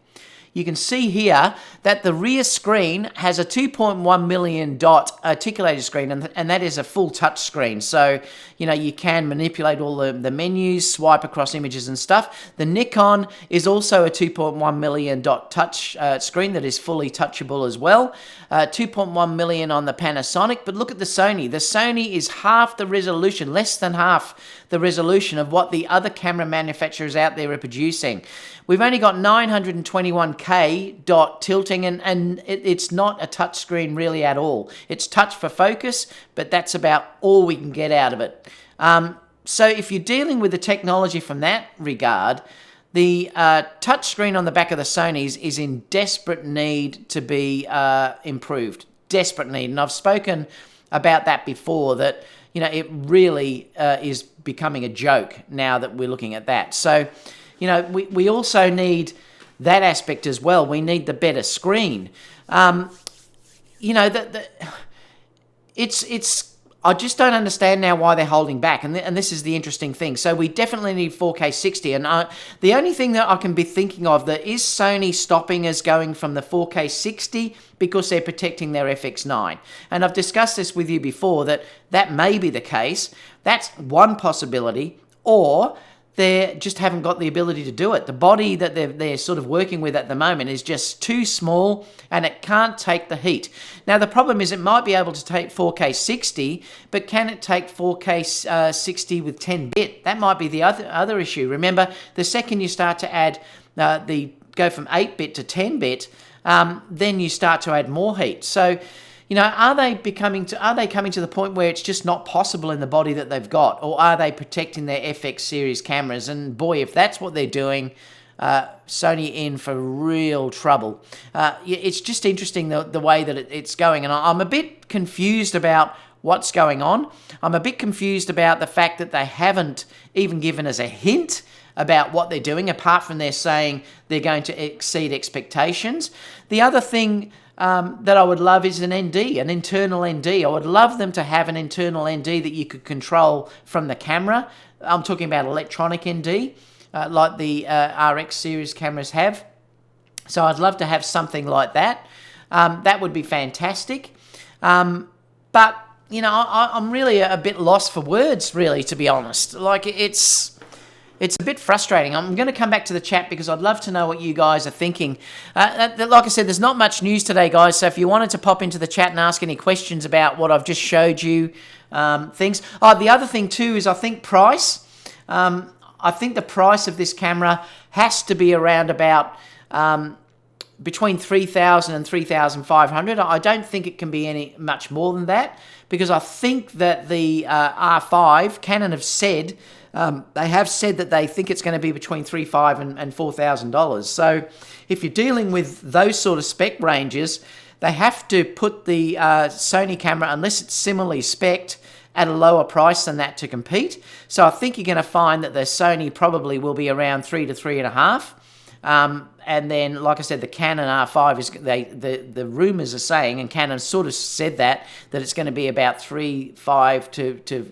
you can see here that the rear screen has a 2.1 million dot articulated screen, and that is a full touch screen. So, you know, you can manipulate all the menus, swipe across images and stuff. The Nikon is also a 2.1 million dot touch screen that is fully touchable as well. 2.1 million on the Panasonic, but look at the Sony. The Sony is half the resolution, less than half the resolution of what the other camera manufacturers out there are producing. We've only got 921K dot tilting, and it's not a touch screen really at all. It's touch for focus, but that's about all we can get out of it. So if you're dealing with the technology from that regard, the touch screen on the back of the Sonys is in desperate need to be improved. Desperate need. And I've spoken about that before, that, you know, it really is becoming a joke now that we're looking at that. So, you know, we also need that aspect as well. We need the better screen. You know, it's I just don't understand now why they're holding back, and this is the interesting thing. So we definitely need 4K 60, and the only thing that I can be thinking of, that is Sony stopping us going from the 4K 60 because they're protecting their FX9. And I've discussed this with you before, that may be the case. That's one possibility, or they just haven't got the ability to do it. The body that they're sort of working with at the moment is just too small, and it can't take the heat. Now, the problem is it might be able to take 4K 60, but can it take 4K 60 with 10-bit? That might be the other issue. Remember, the second you start to add go from 8-bit to 10-bit, then you start to add more heat. So, you know, are they coming to the point where it's just not possible in the body that they've got, or are they protecting their FX series cameras? And boy, if that's what they're doing, Sony in for real trouble. It's just interesting the way that it's going, and I'm a bit confused about what's going on. I'm a bit confused about the fact that they haven't even given us a hint about what they're doing, apart from they're saying they're going to exceed expectations. The other thing that I would love is an ND, an internal ND. I would love them to have an internal ND that you could control from the camera. I'm talking about electronic ND, like the RX series cameras have. So I'd love to have something like that. That would be fantastic. But, you know, I'm really a bit lost for words, really, to be honest. Like, it's a bit frustrating. I'm going to come back to the chat because I'd love to know what you guys are thinking. Like I said, there's not much news today, guys, so if you wanted to pop into the chat and ask any questions about what I've just showed you, things. Oh, the other thing too is I think price. I think the price of this camera has to be around about between $3,000 and $3,500. I don't think it can be any much more than that, because I think that the R5, Canon have said, they have said that they think it's going to be between $3,500 and $4,000. So if you're dealing with those sort of spec ranges, they have to put the Sony camera, unless it's similarly spec'd, at a lower price than that to compete. So I think you're going to find that the Sony probably will be around 3 to 3.5. And then, like I said, the Canon R5 is the rumors are saying, and Canon sort of said that it's going to be about $3,500 to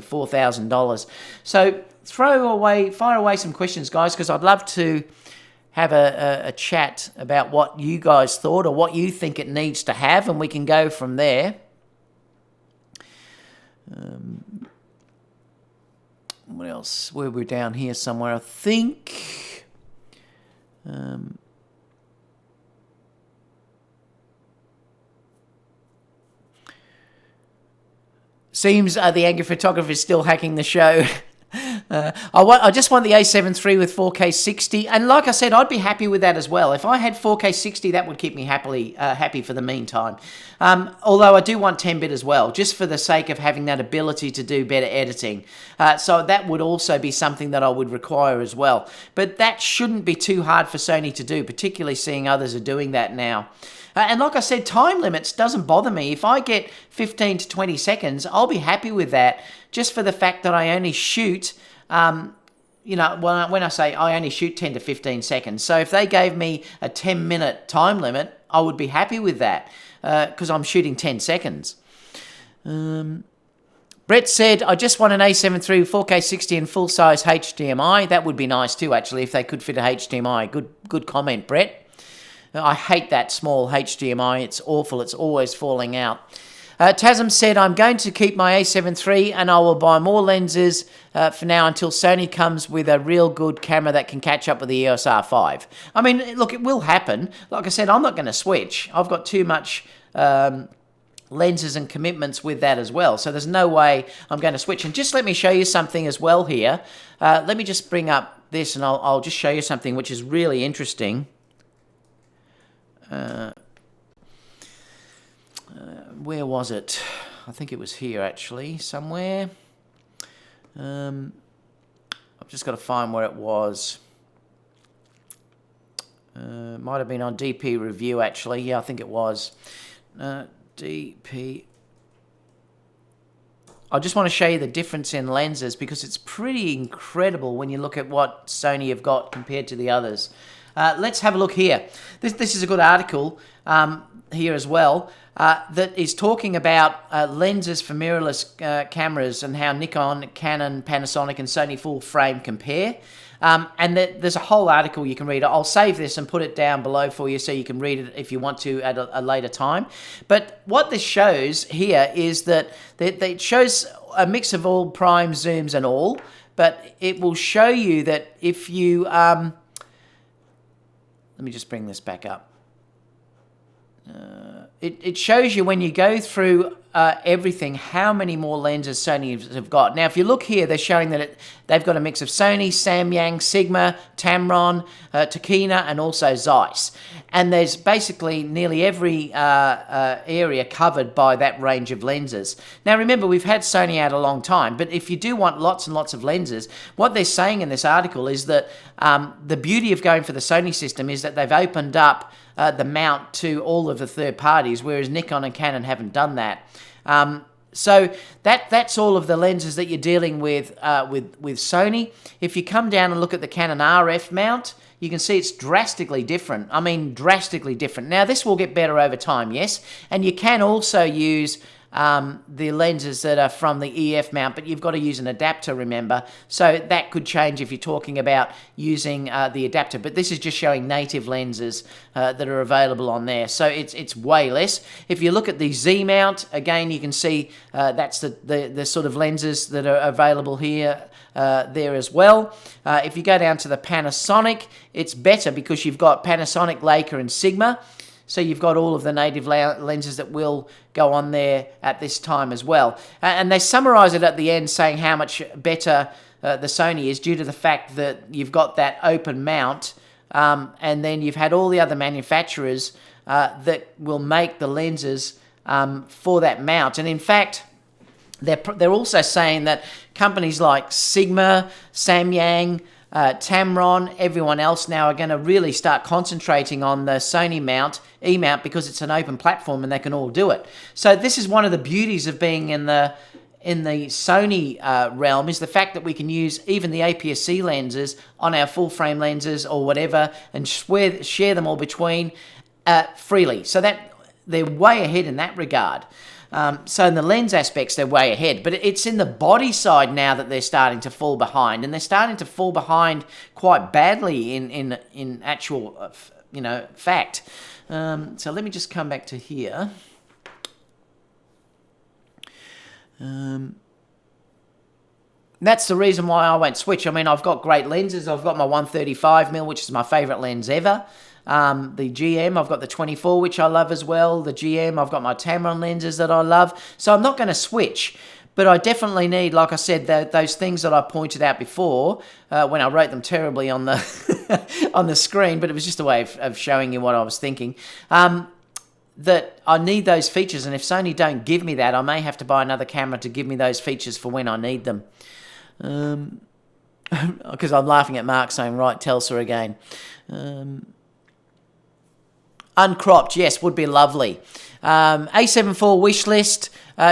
$4,000. So fire away some questions, guys, because I'd love to have a chat about what you guys thought or what you think it needs to have, and we can go from there. What else? We're down here somewhere, I think. Seems the angry photographer is still hacking the show. I just want the a7 III with 4K 60, and like I said, I'd be happy with that as well. If I had 4K 60, that would keep me happy for the meantime. Although I do want 10-bit as well, just for the sake of having that ability to do better editing. So that would also be something that I would require as well. But that shouldn't be too hard for Sony to do, particularly seeing others are doing that now. And like I said, time limits doesn't bother me. If I get 15 to 20 seconds, I'll be happy with that, just for the fact that I only shoot, you know, when I say I only shoot 10 to 15 seconds. So if they gave me a 10-minute time limit, I would be happy with that, because I'm shooting 10 seconds. Brett said, I just want an a7 III with 4K 60 and full-size HDMI. That would be nice too, actually, if they could fit a HDMI. Good comment, Brett. I hate that small HDMI. It's awful. It's always falling out. Tasm said, I'm going to keep my a7 III and I will buy more lenses for now until Sony comes with a real good camera that can catch up with the EOS R5. I mean, look, it will happen. Like I said, I'm not going to switch. I've got too much lenses and commitments with that as well. So there's no way I'm going to switch. And just let me show you something as well here. Let me just bring up this and I'll just show you something which is really interesting. Where was it? I think it was here actually, somewhere. I've just got to find where it was. Might have been on DP Review actually. Yeah, I think it was. DP. I just want to show you the difference in lenses because it's pretty incredible when you look at what Sony have got compared to the others. Let's have a look here. This is a good article here as well that is talking about lenses for mirrorless cameras and how Nikon, Canon, Panasonic and Sony full frame compare. And there's a whole article you can read. I'll save this and put it down below for you so you can read it if you want to at a later time. But what this shows here is that it shows a mix of all prime zooms and all, but it will show you that if you... let me just bring this back up. It shows you when you go through everything how many more lenses Sony have got. Now, if you look here, they're showing that they've got a mix of Sony, Samyang, Sigma, Tamron, Tokina, and also Zeiss. And there's basically nearly every area covered by that range of lenses. Now, remember, we've had Sony out a long time, but if you do want lots and lots of lenses, what they're saying in this article is that the beauty of going for the Sony system is that they've opened up the mount to all of the third parties, whereas Nikon and Canon haven't done that. So that's all of the lenses that you're dealing with Sony. If you come down and look at the Canon RF mount, you can see it's drastically different. I mean, drastically different. Now, this will get better over time, yes, and you can also use the lenses that are from the EF mount, but you've got to use an adapter, remember. So that could change if you're talking about using the adapter. But this is just showing native lenses that are available on there. So it's way less. If you look at the Z mount, again, you can see that's the sort of lenses that are available here. There as well. If you go down to the Panasonic, it's better because you've got Panasonic, Leica, and Sigma. So you've got all of the native lenses that will go on there at this time as well. And they summarize it at the end saying how much better the Sony is due to the fact that you've got that open mount and then you've had all the other manufacturers that will make the lenses for that mount. And in fact, they're also saying that companies like Sigma, Samyang, Tamron, everyone else now are going to really start concentrating on the Sony mount, E-mount, because it's an open platform and they can all do it. So this is one of the beauties of being in the Sony realm, is the fact that we can use even the APS-C lenses on our full frame lenses or whatever and share them all between freely. So that they're way ahead in that regard. So in the lens aspects, they're way ahead. But it's in the body side now that they're starting to fall behind. And they're starting to fall behind quite badly in actual, fact. So let me just come back to here. That's the reason why I won't switch. I mean, I've got great lenses. I've got my 135mm, which is my favourite lens ever. The GM, I've got the 24, which I love as well. The GM, I've got my Tamron lenses that I love. So I'm not going to switch, but I definitely need, like I said, those things that I pointed out before when I wrote them terribly on the on the screen, but it was just a way of showing you what I was thinking. That I need those features, and if Sony don't give me that, I may have to buy another camera to give me those features for when I need them. Because I'm laughing at Mark saying, right, Telsa again. Uncropped, yes, would be lovely. A7 IV Wishlist,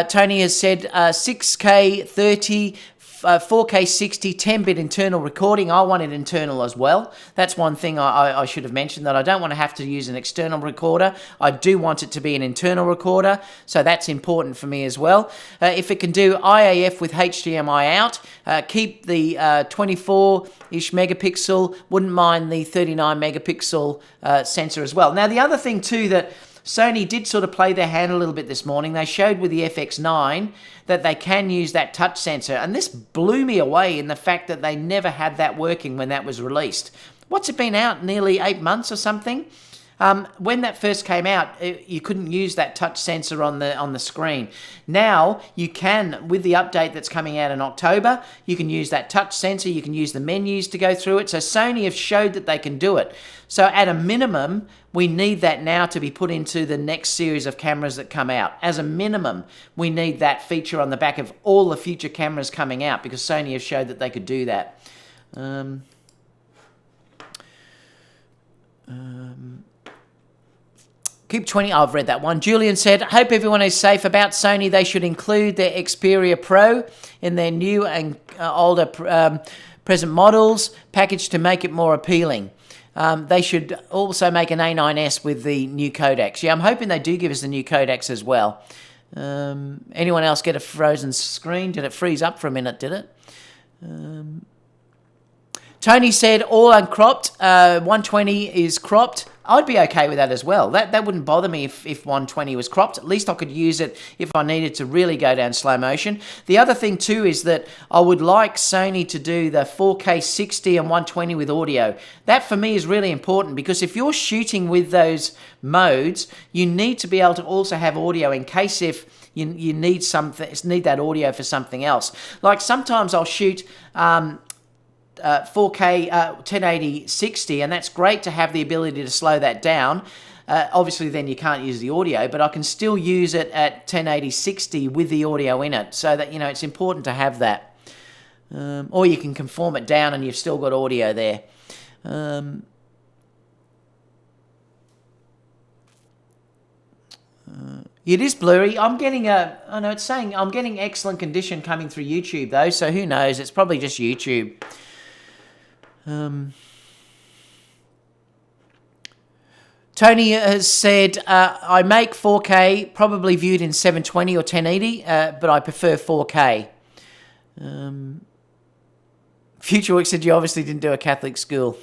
Tony has said 6K 30 4K 60 10-bit internal recording. I want it internal as well. That's one thing I should have mentioned, that I don't want to have to use an external recorder. I do want it to be an internal recorder, so that's important for me as well. If it can do IAF with HDMI out, keep the 24-ish megapixel, wouldn't mind the 39 megapixel sensor as well. Now, the other thing too that Sony did sort of play their hand a little bit this morning. They showed with the FX9 that they can use that touch sensor, and this blew me away in the fact that they never had that working when that was released. What's it been out? Nearly 8 months or something? When that first came out, you couldn't use that touch sensor on the screen. Now you can, with the update that's coming out in October, you can use that touch sensor, you can use the menus to go through it. So Sony have showed that they can do it. So at a minimum, we need that now to be put into the next series of cameras that come out. As a minimum, we need that feature on the back of all the future cameras coming out, because Sony have showed that they could do that. Keep 20. I've read that one. Julian said, hope everyone is safe. About Sony, they should include their Xperia Pro in their new and older present models package to make it more appealing. They should also make an A9S with the new codecs. Yeah, I'm hoping they do give us the new codecs as well. Anyone else get a frozen screen? Did it freeze up for a minute, did it? Tony said all uncropped. 120 is cropped. I'd be okay with that as well. That wouldn't bother me if 120 was cropped. At least I could use it if I needed to really go down slow motion. The other thing too is that I would like Sony to do the 4K 60 and 120 with audio. That for me is really important, because if you're shooting with those modes, you need to be able to also have audio in case if you need that audio for something else. Like sometimes I'll shoot 4K 1080 60, and that's great to have the ability to slow that down. Obviously then you can't use the audio, but I can still use it at 1080 60 with the audio in it, so that, you know, it's important to have that. Or you can conform it down and you've still got audio there. It is blurry. I'm getting it's saying I'm getting excellent condition coming through YouTube though, so who knows? It's probably just YouTube. Tony has said, I make 4K, probably viewed in 720 or 1080, but I prefer 4K. Futureworks said you obviously didn't do a Catholic school.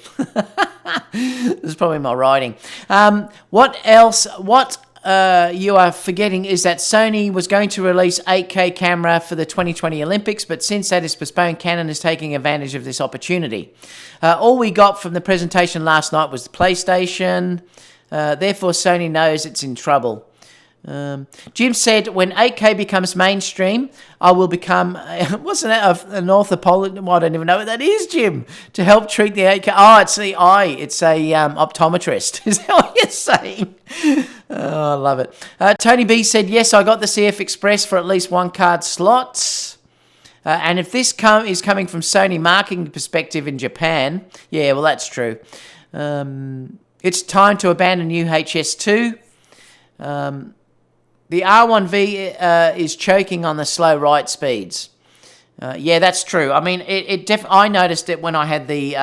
This is probably my writing. What else? What you are forgetting is that Sony was going to release 8K camera for the 2020 Olympics, but since that is postponed, Canon is taking advantage of this opportunity. All we got from the presentation last night was the PlayStation. Therefore, Sony knows it's in trouble. Jim said, when 8K becomes mainstream, I will become, wasn't that an orthopologist? Well, I don't even know what that is, Jim. To help treat the 8K. Oh, it's the eye. It's a optometrist. Is that what you're saying? Oh, I love it. Tony B said, yes, I got the CF Express for at least one card slot. And if this is coming from Sony marketing perspective in Japan, yeah, well, that's true. It's time to abandon UHS-2. The R1V is choking on the slow write speeds. Yeah, that's true. I mean, I noticed it when I had the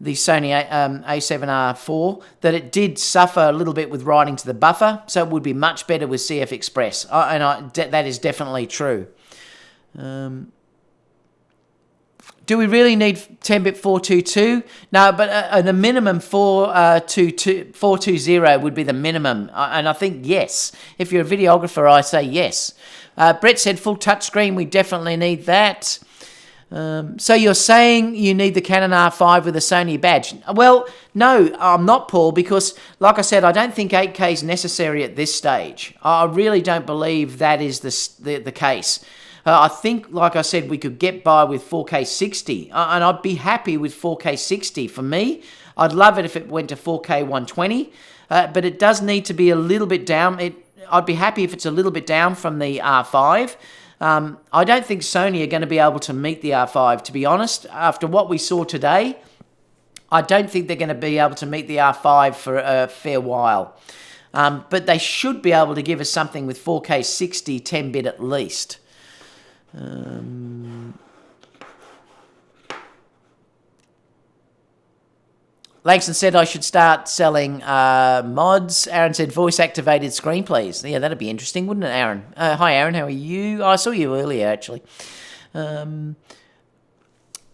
Sony a7R4, that it did suffer a little bit with writing to the buffer, so it would be much better with CF Express, that is definitely true. Do we really need 10-bit 422? No, but the minimum 420 would be the minimum. And I think yes. If you're a videographer, I say yes. Brett said full touchscreen. We definitely need that. So you're saying you need the Canon R5 with a Sony badge? Well, no, I'm not, Paul, because like I said, I don't think 8K is necessary at this stage. I really don't believe that is the case. I think, like I said, we could get by with 4K 60, and I'd be happy with 4K 60. For me, I'd love it if it went to 4K 120, but it does need to be a little bit down. I'd be happy if it's a little bit down from the R5. I don't think Sony are going to be able to meet the R5, to be honest. After what we saw today, I don't think they're going to be able to meet the R5 for a fair while. But they should be able to give us something with 4K 60, 10-bit at least. Langston said I should start selling mods. Aaron said voice-activated screenplays. Yeah, that'd be interesting, wouldn't it, Aaron? Hi, Aaron. How are you? I saw you earlier, actually.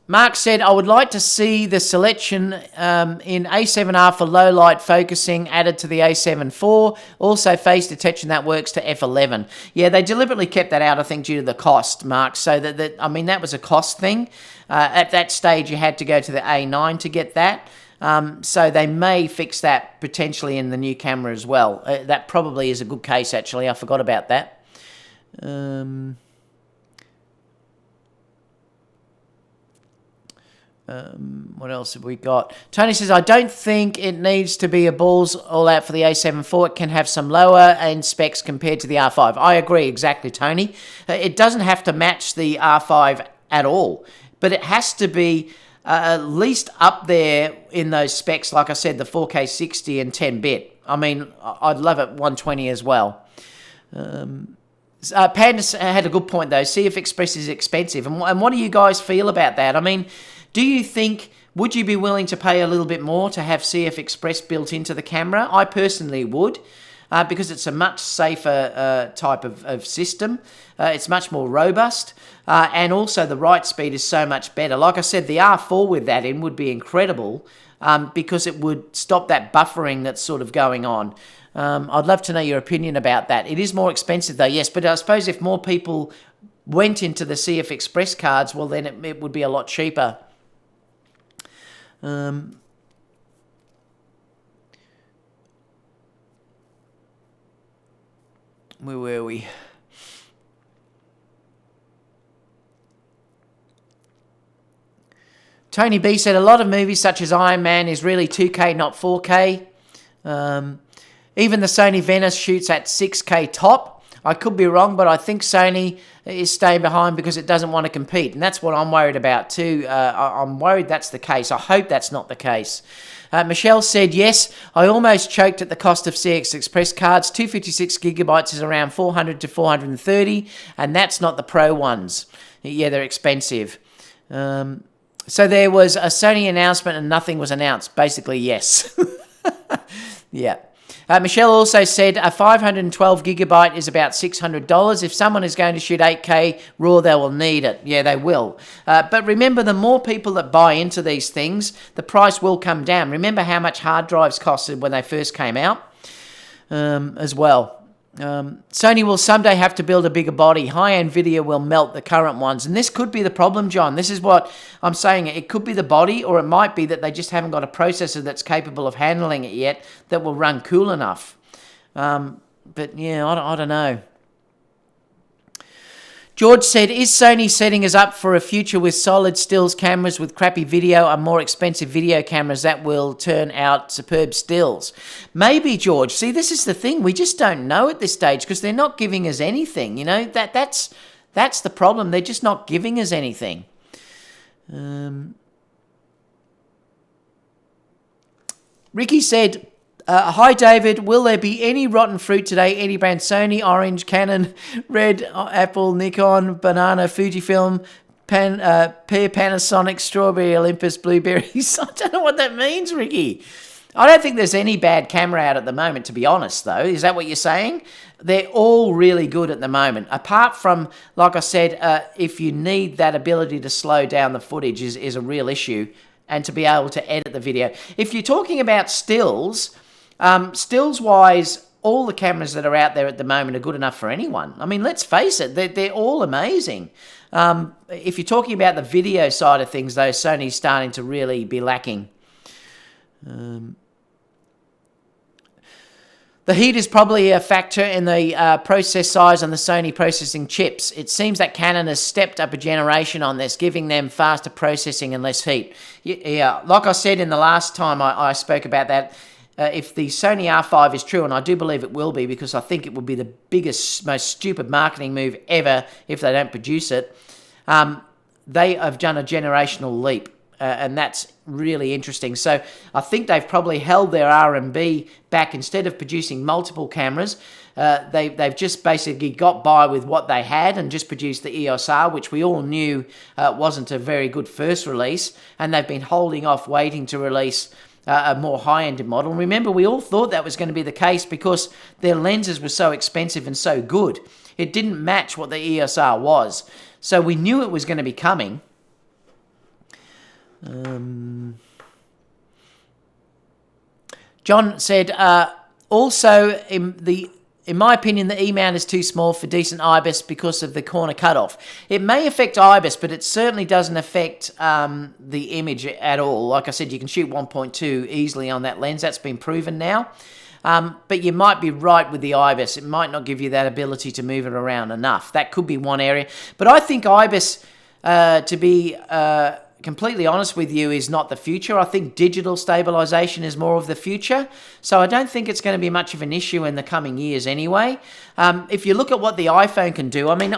Mark said, I would like to see the selection in A7R for low light focusing added to the A7 IV. Also, face detection that works to F11. Yeah, they deliberately kept that out, I think, due to the cost, Mark. So, that was a cost thing. At that stage, you had to go to the A9 to get that. So they may fix that potentially in the new camera as well. That probably is a good case, actually. I forgot about that. What else have we got? Tony says, I don't think it needs to be a balls all out for the A7 IV. It can have some lower end specs compared to the R5. I agree exactly, Tony. It doesn't have to match the R5 at all, but it has to be at least up there in those specs. Like I said, the 4K 60 and 10-bit. I mean, I'd love it 120 as well. Pandas had a good point, though. CF Express is expensive. And what do you guys feel about that? I mean, do you think, would you be willing to pay a little bit more to have CF Express built into the camera? I personally would, because it's a much safer type of system. It's much more robust, and also the write speed is so much better. Like I said, the R4 with that in would be incredible, because it would stop that buffering that's sort of going on. I'd love to know your opinion about that. It is more expensive, though, yes, but I suppose if more people went into the CF Express cards, well, then it would be a lot cheaper. Where were we? Tony B said, a lot of movies such as Iron Man is really 2K, not 4K. Even the Sony Venice shoots at 6K top. I could be wrong, but I think Sony is staying behind because it doesn't want to compete. And that's what I'm worried about too. I'm worried that's the case. I hope that's not the case. Michelle said, yes, I almost choked at the cost of CX Express cards. 256 gigabytes is around 400 to 430, and that's not the Pro ones. Yeah, they're expensive. So there was a Sony announcement and nothing was announced. Basically, yes. Yeah. Michelle also said a 512 gigabyte is about $600. If someone is going to shoot 8K RAW, they will need it. Yeah, they will. But remember, the more people that buy into these things, the price will come down. Remember how much hard drives costed when they first came out as well. Sony will someday have to build a bigger body. High-end video will melt the current ones. And this could be the problem, John. This is what I'm saying. It could be the body, or it might be that they just haven't got a processor that's capable of handling it yet that will run cool enough. But, yeah, I don't know. George said, is Sony setting us up for a future with solid stills cameras with crappy video and more expensive video cameras that will turn out superb stills? Maybe, George. See, this is the thing. We just don't know at this stage because they're not giving us anything. You know, that's the problem. They're just not giving us anything. Ricky said, hi, David. Will there be any rotten fruit today? Any brand? Sony, Orange, Canon, Red, Apple, Nikon, Banana, Fujifilm, Pear, Panasonic, Strawberry, Olympus, Blueberries. I don't know what that means, Ricky. I don't think there's any bad camera out at the moment, to be honest, though. Is that what you're saying? They're all really good at the moment. Apart from, like I said, if you need that ability to slow down the footage is a real issue, and to be able to edit the video. If you're talking about stills... Stills-wise, all the cameras that are out there at the moment are good enough for anyone. I mean, let's face it, they're all amazing. If you're talking about the video side of things, though, Sony's starting to really be lacking. The heat is probably a factor in the process size on the Sony processing chips. It seems that Canon has stepped up a generation on this, giving them faster processing and less heat. Yeah, like I said in the last time I spoke about that, if the Sony R5 is true, and I do believe it will be because I think it will be the biggest, most stupid marketing move ever if they don't produce it, they have done a generational leap, and that's really interesting. So I think they've probably held their R&B back. Instead of producing multiple cameras, they've just basically got by with what they had and just produced the EOS R, which we all knew wasn't a very good first release, and they've been holding off waiting to release a more high-end model. Remember, we all thought that was going to be the case because their lenses were so expensive and so good. It didn't match what the EOS R was. So we knew it was going to be coming. John said, also, in my opinion, the E-mount is too small for decent IBIS because of the corner cutoff. It may affect IBIS, but it certainly doesn't affect the image at all. Like I said, you can shoot 1.2 easily on that lens. That's been proven now. But you might be right with the IBIS. It might not give you that ability to move it around enough. That could be one area. But I think IBIS, to be completely honest with you, is not the future. I think digital stabilization is more of the future. So I don't think it's going to be much of an issue in the coming years anyway. If you look at what the iPhone can do, I mean,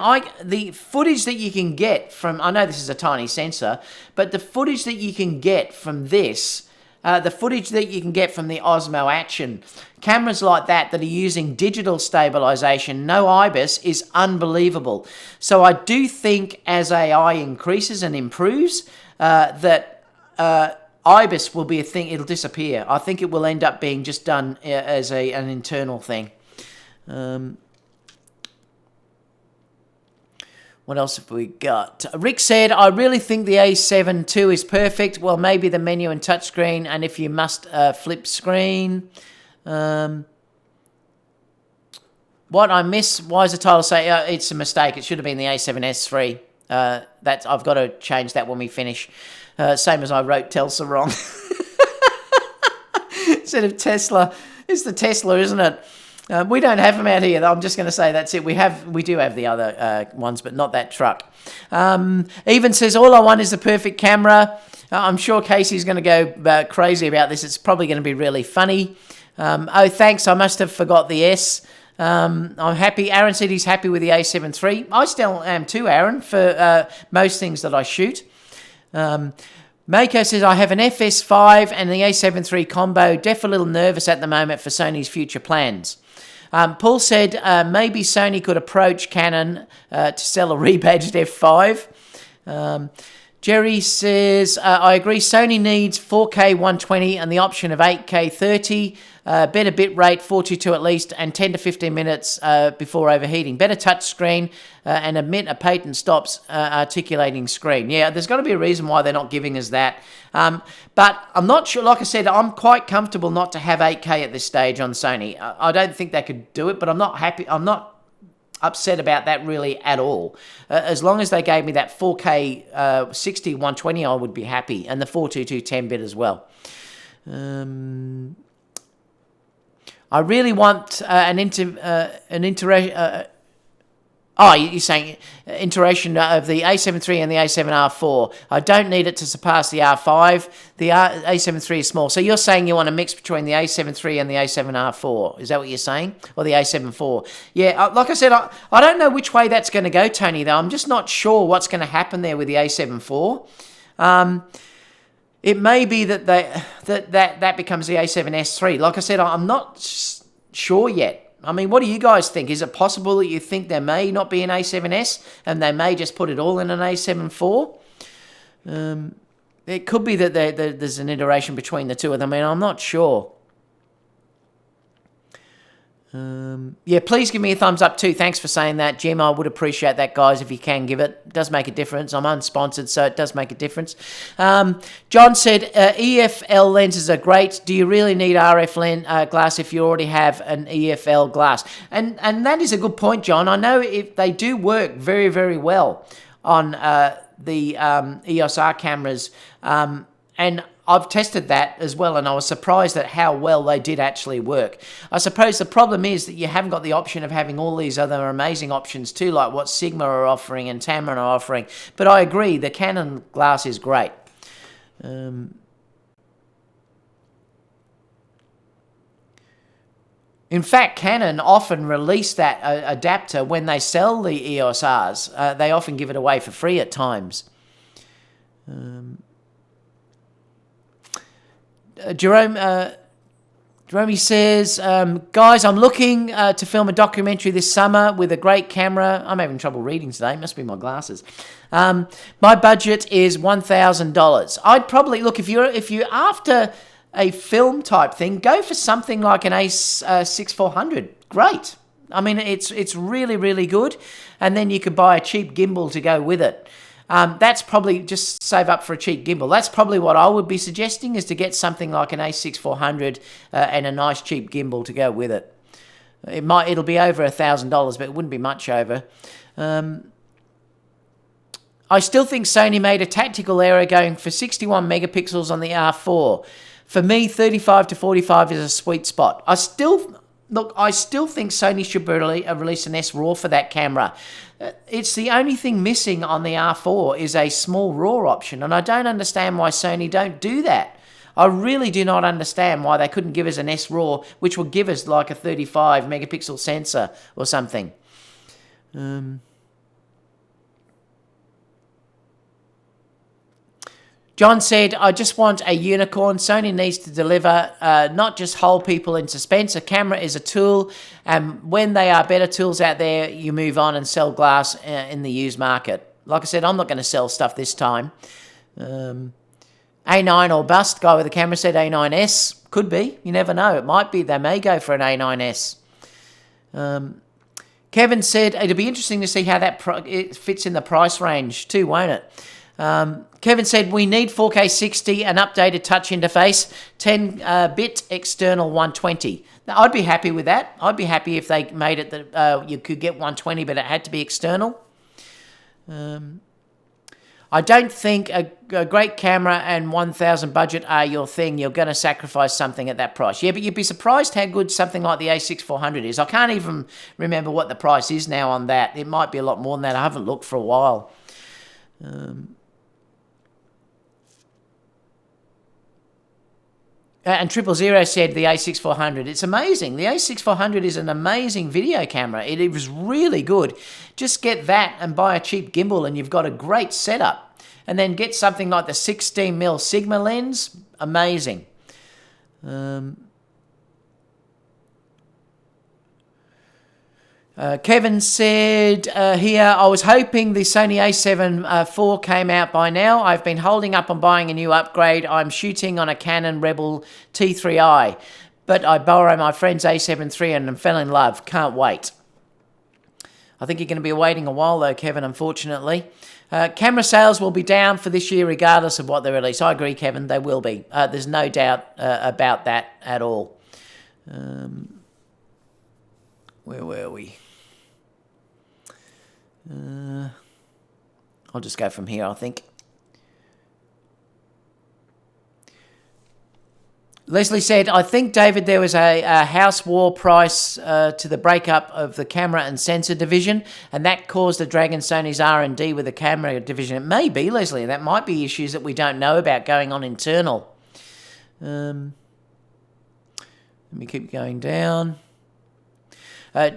the footage that you can get from, I know this is a tiny sensor, but the footage that you can get from this, the footage that you can get from the Osmo Action, cameras like that are using digital stabilization, no IBIS, is unbelievable. So I do think as AI increases and improves, that IBIS will be a thing. It'll disappear. I think it will end up being just done as an internal thing. What else have we got? Rick said, I really think the A7 II is perfect. Well, maybe the menu and touchscreen, and if you must flip screen. What I miss, why does the title say it's a mistake? It should have been the A7S III. I've got to change that when we finish. Same as I wrote Telsa wrong. Instead of Tesla. It's the Tesla, isn't it? We don't have them out here. I'm just going to say that's it. We do have the other ones, but not that truck. Even says, all I want is the perfect camera. I'm sure Casey's going to go crazy about this. It's probably going to be really funny. Oh, thanks. I must have forgot the S. I'm happy. Aaron said he's happy with the A7 III. I still am too, Aaron, for most things that I shoot. Mako says, I have an FS5 and the A7 III combo. Deaf a little nervous at the moment for Sony's future plans. Paul said maybe Sony could approach Canon to sell a rebadged F5. Jerry says, I agree, Sony needs 4K 120 and the option of 8K 30, better bit rate, 422 at least, and 10 to 15 minutes before overheating. Better touch screen and admit a patent stops articulating screen. Yeah, there's got to be a reason why they're not giving us that. But I'm not sure, like I said, I'm quite comfortable not to have 8K at this stage on Sony. I don't think they could do it, but I'm not happy. I'm not upset about that really at all. As long as they gave me that 4K 60 120, I would be happy, and the 422 10-bit as well. I really want an iteration. You're saying iteration of the A7 III and the A7 R4. I don't need it to surpass the R5. The A7 III is small. So you're saying you want a mix between the A7 III and the A7 R4. Is that what you're saying? Or the A7 IV? Yeah, like I said, I don't know which way that's going to go, Tony, though. I'm just not sure what's going to happen there with the A7 IV. It may be that that becomes the A7S III. Like I said, I'm not sure yet. I mean, what do you guys think? Is it possible that you think there may not be an A7S and they may just put it all in an A7 IV? It could be that there's an iteration between the two of them. I mean, I'm not sure. Yeah, please give me a thumbs up too. Thanks for saying that, Jim. I would appreciate that, guys, if you can give it. It does make a difference. I'm unsponsored, so it does make a difference. John said, EFL lenses are great. Do you really need RF glass if you already have an EFL glass? And that is a good point, John. I know if they do work very, very well on the EOS R cameras, and I've tested that as well, and I was surprised at how well they did actually work. I suppose the problem is that you haven't got the option of having all these other amazing options too, like what Sigma are offering and Tamron are offering. But I agree, the Canon glass is great. In fact, Canon often release that adapter when they sell the EOS Rs. They often give it away for free at times. Jerome says, guys, I'm looking to film a documentary this summer with a great camera. I'm having trouble reading today. Must be my glasses. My budget is $1,000. I'd probably look if you're after a film type thing, go for something like an A6400. Great. I mean, it's really, really good. And then you could buy a cheap gimbal to go with it. That's probably, just save up for a cheap gimbal. That's probably what I would be suggesting, is to get something like an A6400 and a nice cheap gimbal to go with it. It'll be over $1,000, but it wouldn't be much over. I still think Sony made a tactical error going for 61 megapixels on the R4. For me, 35 to 45 is a sweet spot. I still think Sony should release an S RAW for that camera. It's the only thing missing on the R4 is a small RAW option, and I don't understand why Sony don't do that. I really do not understand why they couldn't give us an S RAW, which would give us like a 35 megapixel sensor or something. John said, I just want a unicorn. Sony needs to deliver, not just hold people in suspense. A camera is a tool, and when there are better tools out there, you move on and sell glass in the used market. Like I said, I'm not going to sell stuff this time. A9 or bust. Guy with the camera said A9S. Could be. You never know. It might be. They may go for an A9S. Kevin said, it'll be interesting to see how it fits in the price range too, won't it? Kevin said, we need 4K 60, an updated touch interface, 10-bit external 120. Now, I'd be happy with that. I'd be happy if they made it that you could get 120, but it had to be external. I don't think a great camera and 1,000 budget are your thing. You're going to sacrifice something at that price. Yeah, but you'd be surprised how good something like the A6400 is. I can't even remember what the price is now on that. It might be a lot more than that. I haven't looked for a while. And 000 said the A6400. It's amazing. The A6400 is an amazing video camera. It was really good. Just get that and buy a cheap gimbal and you've got a great setup. And then get something like the 16mm Sigma lens. Amazing. Kevin said here, I was hoping the Sony a7 IV came out by now. I've been holding up on buying a new upgrade. I'm shooting on a Canon Rebel T3i, but I borrow my friend's a7 III and fell in love. Can't wait. I think you're going to be waiting a while though, Kevin, unfortunately. Camera sales will be down for this year regardless of what they release. I agree, Kevin, they will be. There's no doubt about that at all. Where were we? I'll just go from here, I think. Leslie said, I think, David, there was a house war price to the breakup of the camera and sensor division, and that caused a drag in Sony's R&D with the camera division. It may be, Leslie. That might be issues that we don't know about going on internal. Let me keep going down.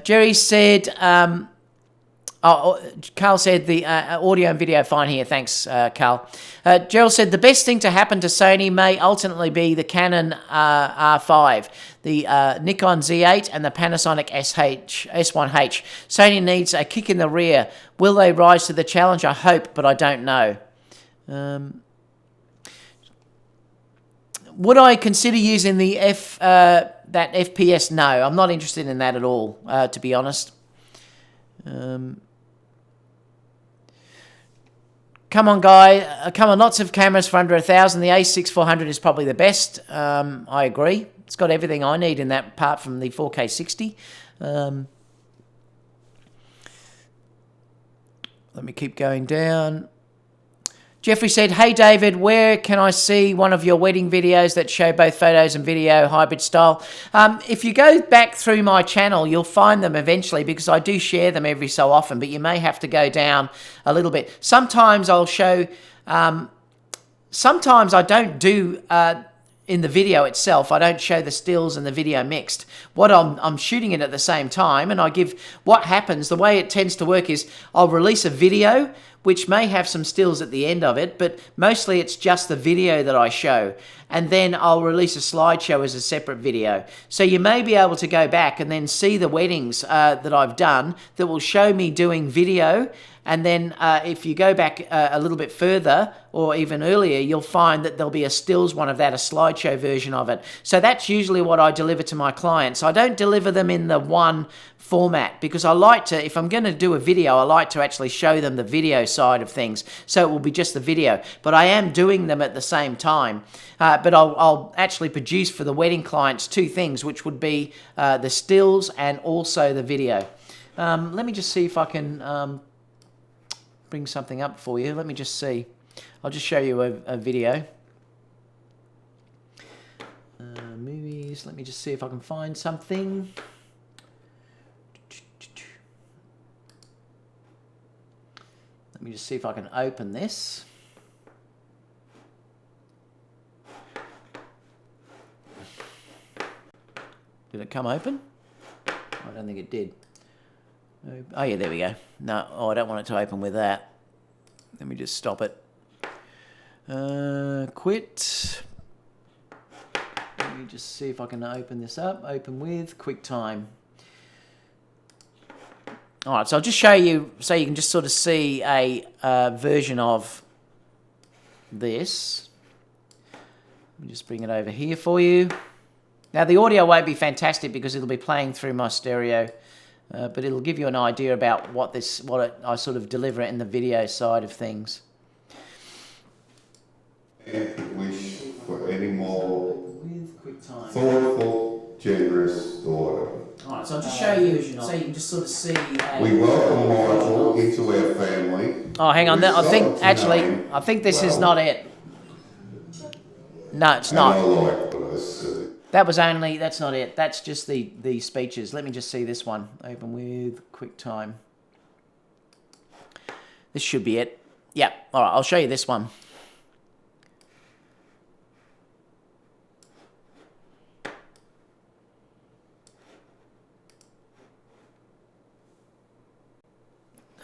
Jerry said, Carl said the audio and video fine here. Thanks, Carl. Gerald said the best thing to happen to Sony may ultimately be the Canon R5, the Nikon Z8 and the Panasonic S1H. Sony needs a kick in the rear. Will they rise to the challenge? I hope, but I don't know. Would I consider using the that FPS? No, I'm not interested in that at all, to be honest. Come on, guy. Come on, lots of cameras for under 1,000. The A6400 is probably the best. I agree. It's got everything I need in that, apart from the 4K 60. Let me keep going down. Jeffrey said, hey, David, where can I see one of your wedding videos that show both photos and video hybrid style? If you go back through my channel, you'll find them eventually because I do share them every so often, but you may have to go down a little bit. Sometimes I'll show, sometimes I don't do, in the video itself, I don't show the stills and the video mixed. What I'm shooting it at the same time, and I give, what happens, the way it tends to work is I'll release a video which may have some stills at the end of it, but mostly it's just the video that I show. And then I'll release a slideshow as a separate video. So you may be able to go back and then see the weddings that I've done that will show me doing video And then if you go back a little bit further or even earlier, you'll find that there'll be a stills one of that, a slideshow version of it. So that's usually what I deliver to my clients. I don't deliver them in the one format because I like to, if I'm going to do a video, I like to actually show them the video side of things. So it will be just the video. But I am doing them at the same time. But I'll actually produce for the wedding clients two things, which would be the stills and also the video. Let me just see if I can bring something up for you. Let me just see. I'll just show you a video. Movies. Let me just see if I can find something. Let me just see if I can open this. Did it come open? I don't think it did. Oh yeah, there we go. No, I don't want it to open with that. Let me just stop it. Quit. Let me just see if I can open this up. Open with QuickTime. All right, so I'll just show you so you can just sort of see a version of this. Let me just bring it over here for you. Now, the audio won't be fantastic because it'll be playing through my stereo, but it'll give you an idea about I sort of deliver it in the video side of things. Wish for any more thoughtful, generous daughter. Alright, so I'll just show you so you can just sort of see. We welcome Michael into our family. Oh, hang on. I think this is not it. No, it's not. I like what I see. That's not it. That's just the speeches. Let me just see this one. Open with QuickTime. This should be it. Yeah, alright, I'll show you this one.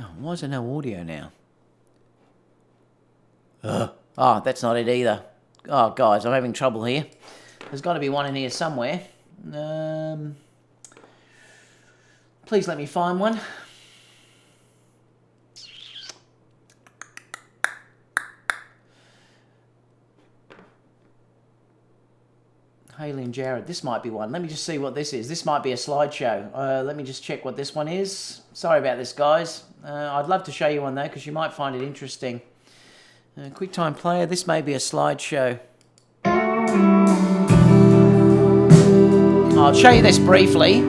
Oh, why is there no audio now? Oh, that's not it either. Oh, guys, I'm having trouble here. There's got to be one in here somewhere. Please let me find one. Haley and Jared, this might be one. Let me just see what this is. This might be a slideshow. Let me just check what this one is. Sorry about this, guys. I'd love to show you one, though, because you might find it interesting. QuickTime Player, this may be a slideshow. I'll show you this briefly.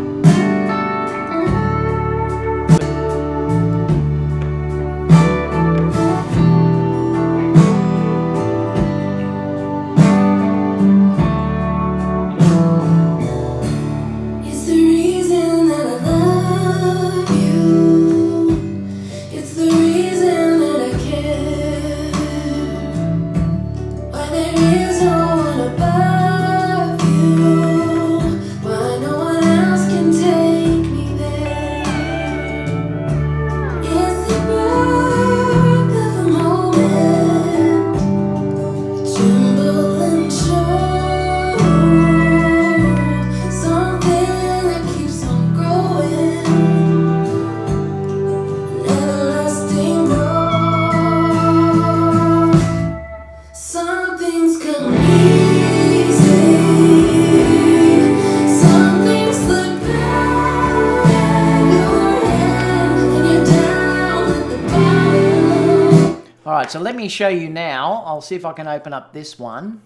So let me show you now. I'll see if I can open up this one.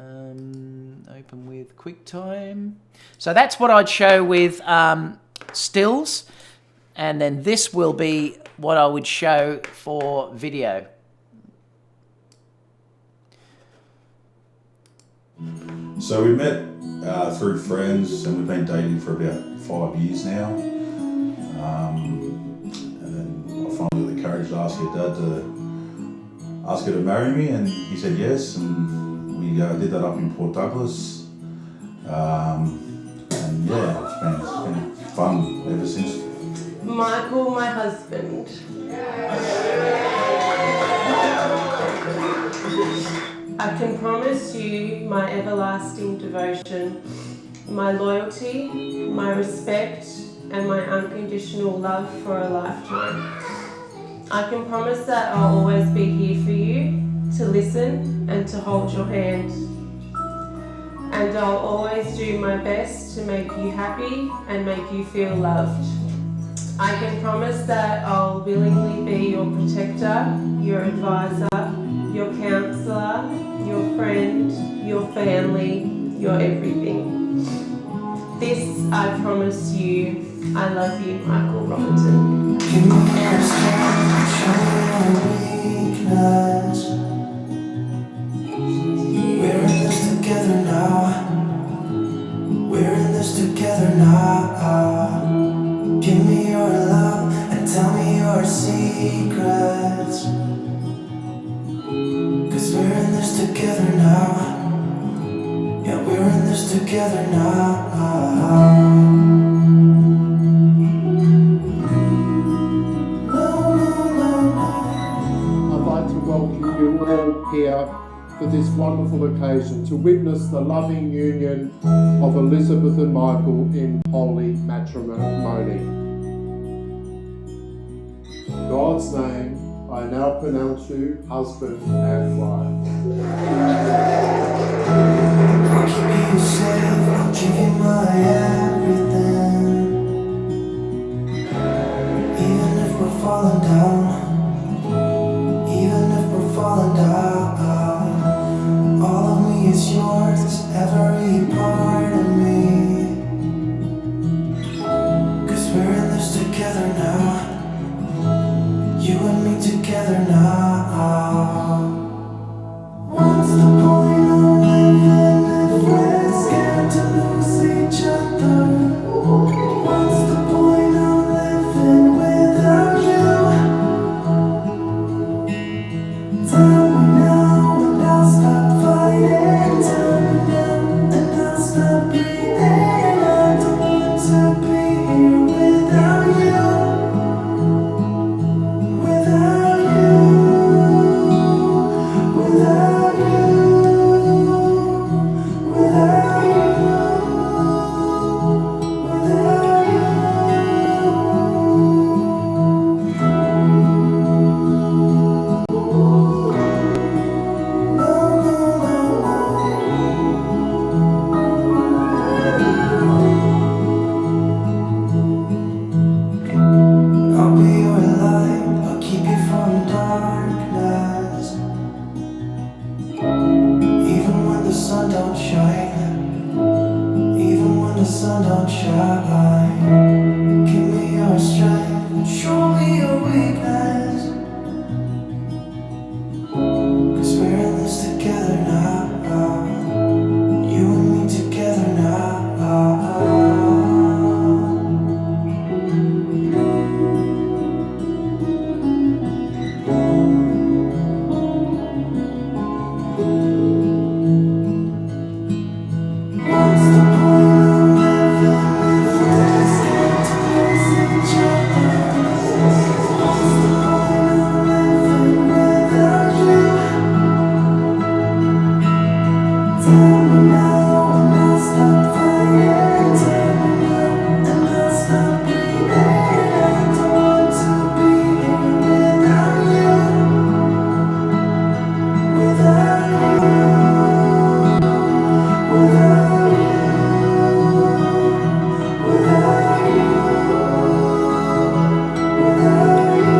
Open with QuickTime. So that's what I'd show with stills. And then this will be what I would show for video. So we met through friends and we've been dating for about 5 years now. And then I finally got the courage to ask her dad to ask her to marry me, and he said yes, and we did that up in Port Douglas. And yeah, it's been fun ever since. Michael, my husband. I can promise you my everlasting devotion, my loyalty, my respect, and my unconditional love for a lifetime. I can promise that I'll always be here for you, to listen and to hold your hand. And I'll always do my best to make you happy and make you feel loved. I can promise that I'll willingly be your protector, your advisor, your counsellor, your friend, your family, your everything. This I promise you. I love you, Michael Robertson. Give me your strength, show me your weakness. We're in this together now. We're in this together now. Give me your love and tell me your secrets. 'Cause we're in this together now. Yeah, we're in this together now. I'd like to welcome you all here for this wonderful occasion to witness the loving union of Elizabeth and Michael in holy matrimony. In God's name, I now pronounce you husband and wife. I'll keep you safe, I'll give you my everything. Even if we're falling down, even if we're falling down, all of me is yours, every part of me. 'Cause we're in this together now, you and me together now. What's the point of living if we're scared to lose each other? What's the point of living without you? Tell me now and I'll stop fighting. Tell me now and I'll stop breathing. I don't want to be here without you. Without you. Without you. Without you. Without you. I'll be your light, I'll keep you from darkness. Even when the sun don't shine, even when the sun don't shine. Give me your strength, show me your weakness. 'Cause we're in this together now, you and me together now. What's the point of living if we're scared to lose each other? What's the point of living without you? Tell me now and I'll stop fighting. Tell me now and I'll stop breathing. I don't want to be here without you. Without you. Without you. Without you. Without you.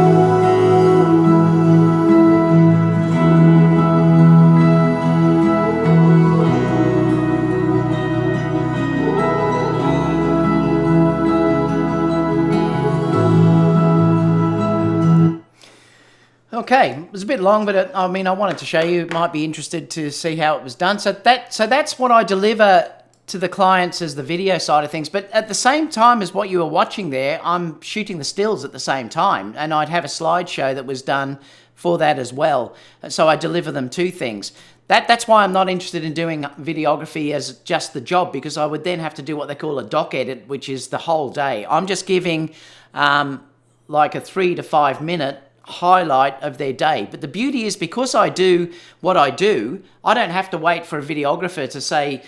Okay, it was a bit long, but I mean, I wanted to show you. Might be interested to see how it was done. So that's what I deliver to the clients as the video side of things. But at the same time as what you were watching there, I'm shooting the stills at the same time, and I'd have a slideshow that was done for that as well. So I deliver them two things. That's why I'm not interested in doing videography as just the job, because I would then have to do what they call a doc edit, which is the whole day. I'm just giving like a 3 to 5 minute highlight of their day. But the beauty is, because I do what I do, I don't have to wait for a videographer to say,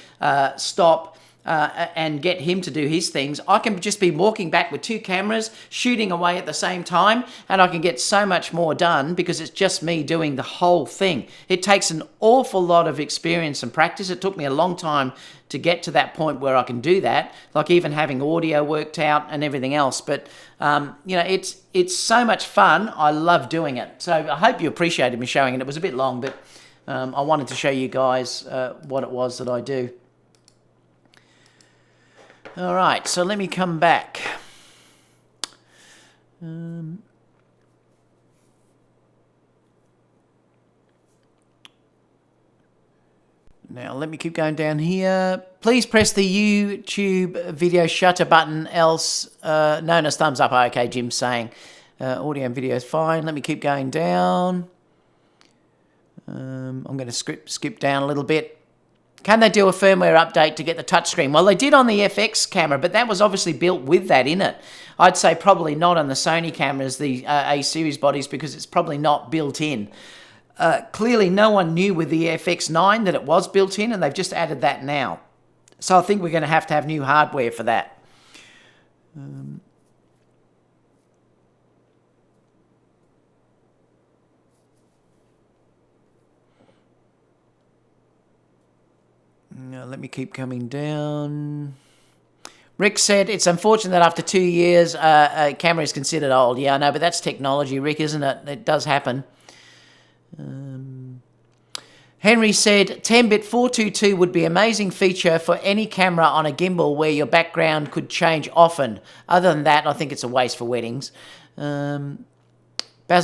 stop, and get him to do his things. I can just be walking back with 2 cameras, shooting away at the same time, and I can get so much more done because it's just me doing the whole thing. It takes an awful lot of experience and practice. It took me a long time to get to that point where I can do that, like even having audio worked out and everything else. But, it's so much fun. I love doing it. So I hope you appreciated me showing it. It was a bit long, but I wanted to show you guys what it was that I do. All right, so let me come back. Now, let me keep going down here. Please press the YouTube video shutter button, else known as thumbs up. Okay, Jim's saying. Audio and video is fine. Let me keep going down. I'm going to skip down a little bit. Can they do a firmware update to get the touchscreen? Well, they did on the FX camera, but that was obviously built with that in it. I'd say probably not on the Sony cameras, the a7siii bodies, because it's probably not built in. Clearly, no one knew with the FX9 that it was built in, and they've just added that now. So I think we're going to have new hardware for that. Now, let me keep coming down. Rick said, it's unfortunate that after 2 years, a camera is considered old. Yeah, I know, but that's technology, Rick, isn't it? It does happen. Henry said, 10-bit 422 would be an amazing feature for any camera on a gimbal where your background could change often. Other than that, I think it's a waste for weddings. Basil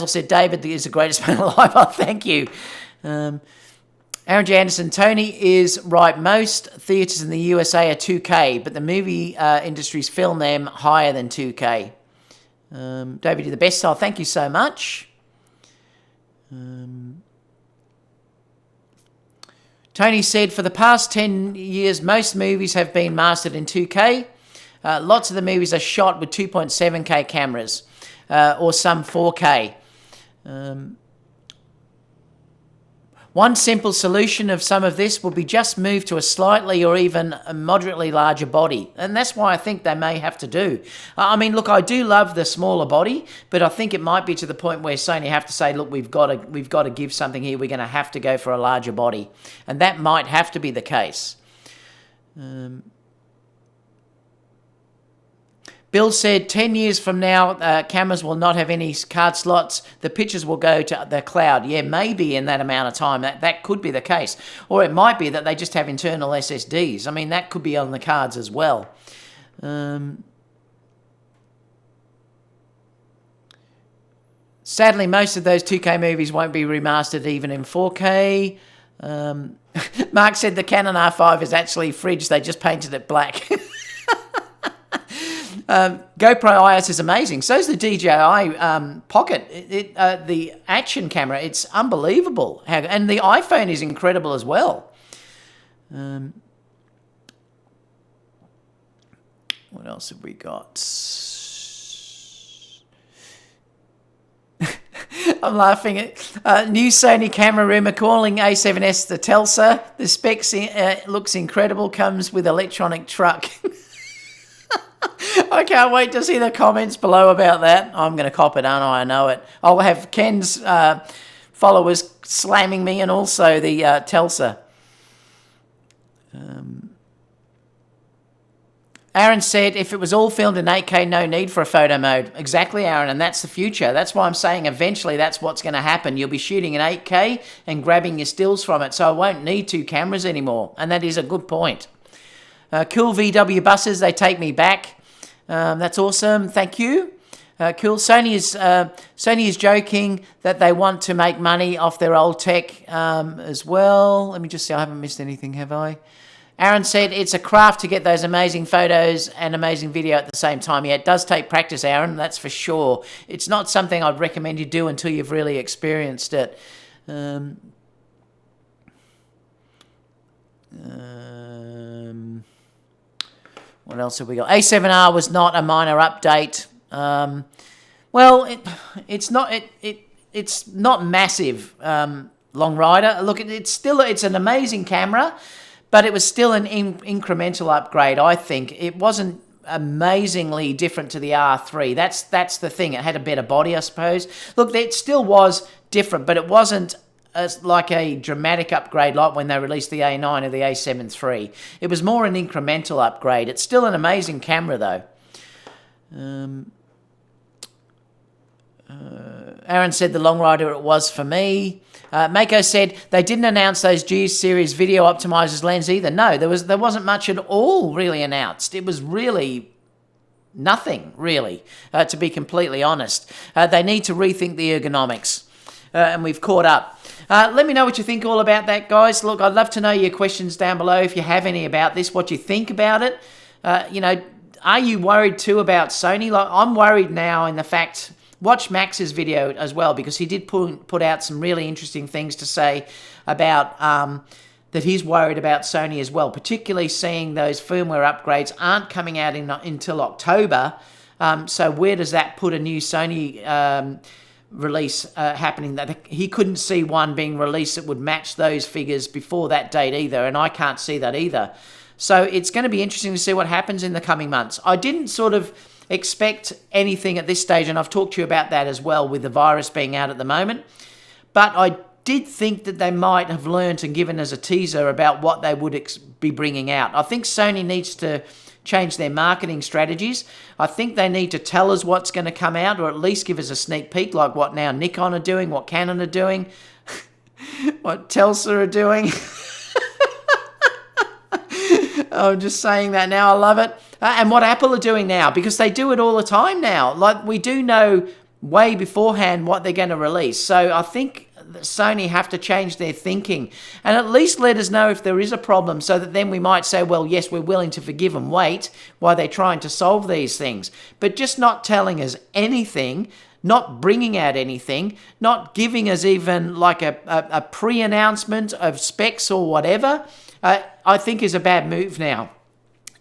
said, David is the greatest man alive. Oh, thank you. Aaron J. Anderson, Tony is right. Most theatres in the USA are 2K, but the movie industries film them higher than 2K. David, you're the best. Oh, thank you so much. Tony said, for the past 10 years, most movies have been mastered in 2K. Lots of the movies are shot with 2.7K cameras or some 4K. One simple solution of some of this will be just move to a slightly or even a moderately larger body. And that's why I think they may have to do. I mean, look, I do love the smaller body, but I think it might be to the point where Sony have to say, look, we've got to give something here. We're going to have to go for a larger body. And that might have to be the case. Bill said 10 years from now, cameras will not have any card slots. The pictures will go to the cloud. Yeah, maybe in that amount of time. That could be the case. Or it might be that they just have internal SSDs. I mean, that could be on the cards as well. Sadly, most of those 2K movies won't be remastered even in 4K. Mark said the Canon R5 is actually fridge. They just painted it black. GoPro IS is amazing. So is the DJI Pocket. The action camera, it's unbelievable. And the iPhone is incredible as well. What else have we got? I'm laughing at new Sony camera rumor calling A7S the Telsa. The specs looks incredible. Comes with electronic truck. I can't wait to see the comments below about that. I'm going to cop it, aren't I? I know it. I'll have Ken's followers slamming me and also the Telsa. Aaron said, if it was all filmed in 8K, no need for a photo mode. Exactly, Aaron, and that's the future. That's why I'm saying eventually that's what's going to happen. You'll be shooting in 8K and grabbing your stills from it, so I won't need 2 cameras anymore, and that is a good point. Cool VW buses, they take me back. That's awesome. Thank you. Cool. Sony is joking that they want to make money off their old tech as well. Let me just see. I haven't missed anything, have I? Aaron said it's a craft to get those amazing photos and amazing video at the same time. Yeah, it does take practice, Aaron. That's for sure. It's not something I'd recommend you do until you've really experienced it. What else have we got? A7R was not a minor update. Well, it's not massive. Long Rider. Look, it's an amazing camera, but it was still an incremental upgrade, I think. It wasn't amazingly different to the R3. That's the thing. It had a better body, I suppose. Look, it still was different, but it wasn't like a dramatic upgrade like when they released the A9 or the a7 III. It was more an incremental upgrade. It's still an amazing camera, though. Aaron said the long rider it was for me. Mako said they didn't announce those G series video optimizers lens either. No, there wasn't much at all really announced. It was really nothing, really, to be completely honest. They need to rethink the ergonomics, and we've caught up. Let me know what you think all about that, guys. Look, I'd love to know your questions down below if you have any about this, what you think about it. Are you worried too about Sony? Like, I'm worried now in the fact... Watch Max's video as well, because he did put out some really interesting things to say about that he's worried about Sony as well, particularly seeing those firmware upgrades aren't coming out until October. So where does that put a new Sony release happening? That he couldn't see one being released that would match those figures before that date either, and I can't see that either. So it's going to be interesting to see what happens in the coming months. I didn't sort of expect anything at this stage, and I've talked to you about that as well with the virus being out at the moment. But I did think that they might have learnt and given us a teaser about what they would be bringing out. I think Sony needs to change their marketing strategies. I think they need to tell us what's going to come out, or at least give us a sneak peek, like what now Nikon are doing, what Canon are doing, what Telsa are doing. I'm just saying that now. I love it. And what Apple are doing now, because they do it all the time now. Like, we do know way beforehand what they're going to release. So I think Sony have to change their thinking and at least let us know if there is a problem, so that then we might say, well, yes, we're willing to forgive and wait while they're trying to solve these things. But just not telling us anything, not bringing out anything, not giving us even like a pre-announcement of specs or whatever, I think is a bad move now.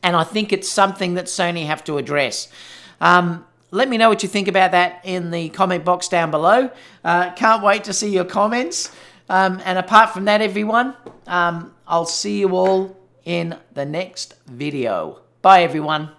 And I think it's something that Sony have to address. Let me know what you think about that in the comment box down below. Can't wait to see your comments. And apart from that, everyone, I'll see you all in the next video. Bye, everyone.